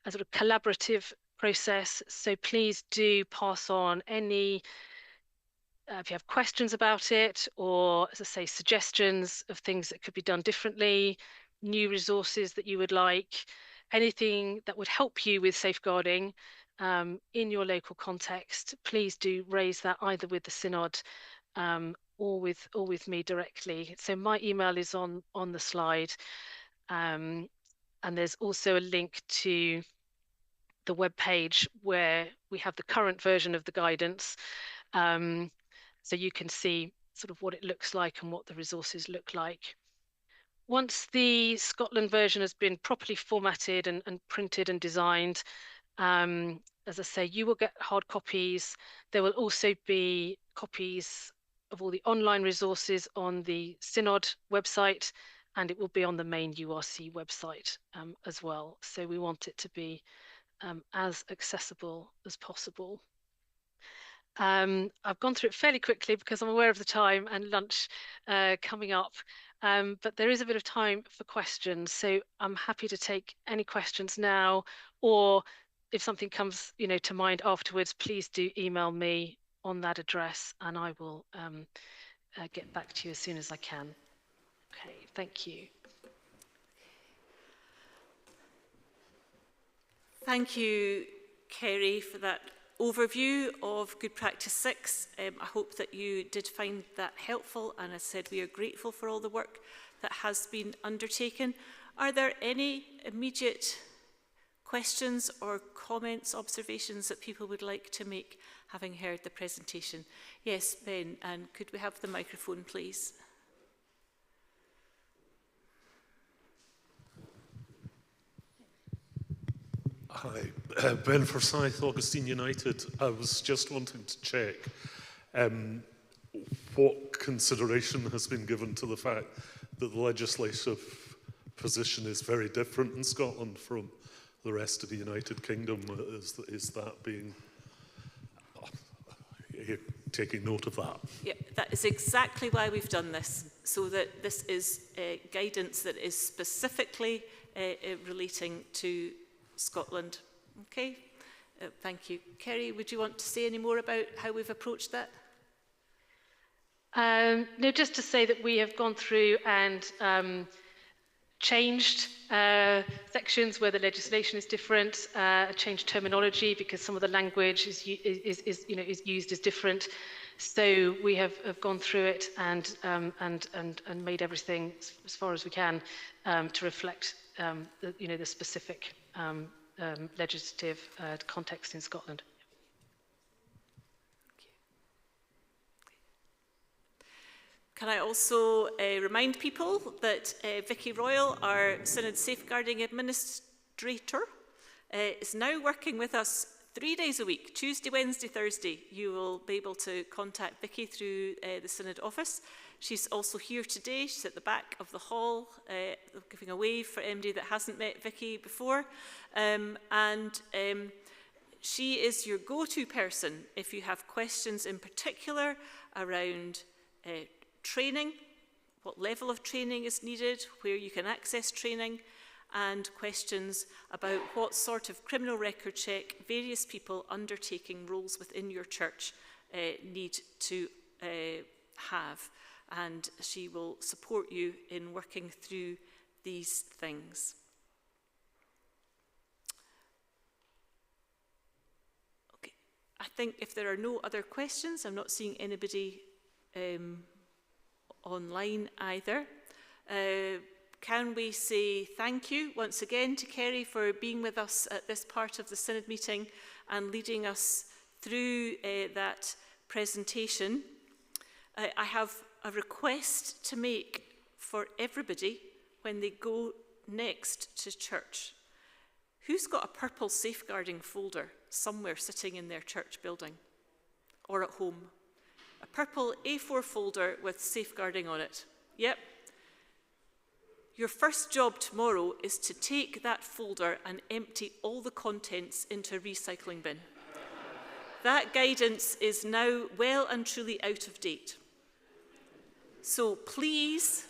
sort of collaborative process, so please do pass on any if you have questions about it, or, as I say, suggestions of things that could be done differently, new resources that you would like, anything that would help you with safeguarding in your local context, please do raise that either with the Synod or with me directly. So my email is on the slide, and there's also a link to the webpage where we have the current version of the guidance. So you can see sort of what it looks like and what the resources look like. Once the Scotland version has been properly formatted and printed and designed, as I say, you will get hard copies. There will also be copies of all the online resources on the Synod website, and it will be on the main URC website as well. So we want it to be as accessible as possible. I've gone through it fairly quickly because I'm aware of the time and lunch coming up, but there is a bit of time for questions, so I'm happy to take any questions now, or if something comes to mind afterwards, please do email me on that address and I will get back to you as soon as I can. Okay, thank you. Thank you, Kerry, for that overview of Good Practice 6. I hope that you did find that helpful, and as I said, we are grateful for all the work that has been undertaken. Are there any immediate questions or comments, observations that people would like to make, having heard the presentation? Yes, Ben, and could we have the microphone, please? Hi, Ben Forsyth, Augustine United. I was just wanting to check what consideration has been given to the fact that the legislative position is very different in Scotland from the rest of the United Kingdom. Is that being taking note of that? Yeah, that is exactly why we've done this, so that this is guidance that is specifically relating to Scotland. Okay, thank you. Kerry, would you want to say any more about how we've approached that? No, just to say that we have gone through and changed sections where the legislation is different, changed terminology because some of the language is used as different. So we have gone through it and made everything as far as we can to reflect the specific legislative context in Scotland. Can I also remind people that Vicky Royal, our Synod Safeguarding Administrator, is now working with us 3 days a week, Tuesday, Wednesday, Thursday. You will be able to contact Vicky through the Synod office. She's also here today. She's at the back of the hall, giving a wave for anybody that hasn't met Vicky before. She is your go-to person if you have questions in particular around training, what level of training is needed, where you can access training, and questions about what sort of criminal record check various people undertaking roles within your church need to have. And she will support you in working through these things. Okay, I think if there are no other questions, I'm not seeing anybody online either. Can we say thank you once again to Kerry for being with us at this part of the Synod meeting and leading us through that presentation. I have a request to make for everybody when they go next to church. Who's got a purple safeguarding folder somewhere sitting in their church building or at home? A purple A4 folder with safeguarding on it. Yep. Your first job tomorrow is to take that folder and empty all the contents into a recycling bin. That guidance is now well and truly out of date. So please,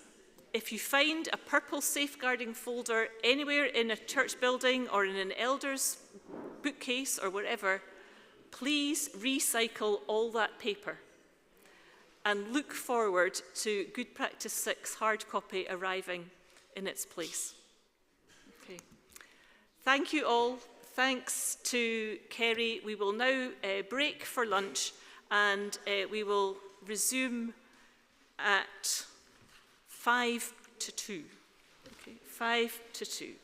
if you find a purple safeguarding folder anywhere in a church building or in an elder's bookcase or wherever, please recycle all that paper and look forward to Good Practice 6 hard copy arriving in its place. Okay. Thank you all. Thanks to Kerry. We will now break for lunch, and we will resume at 1:55. Okay, 1:55.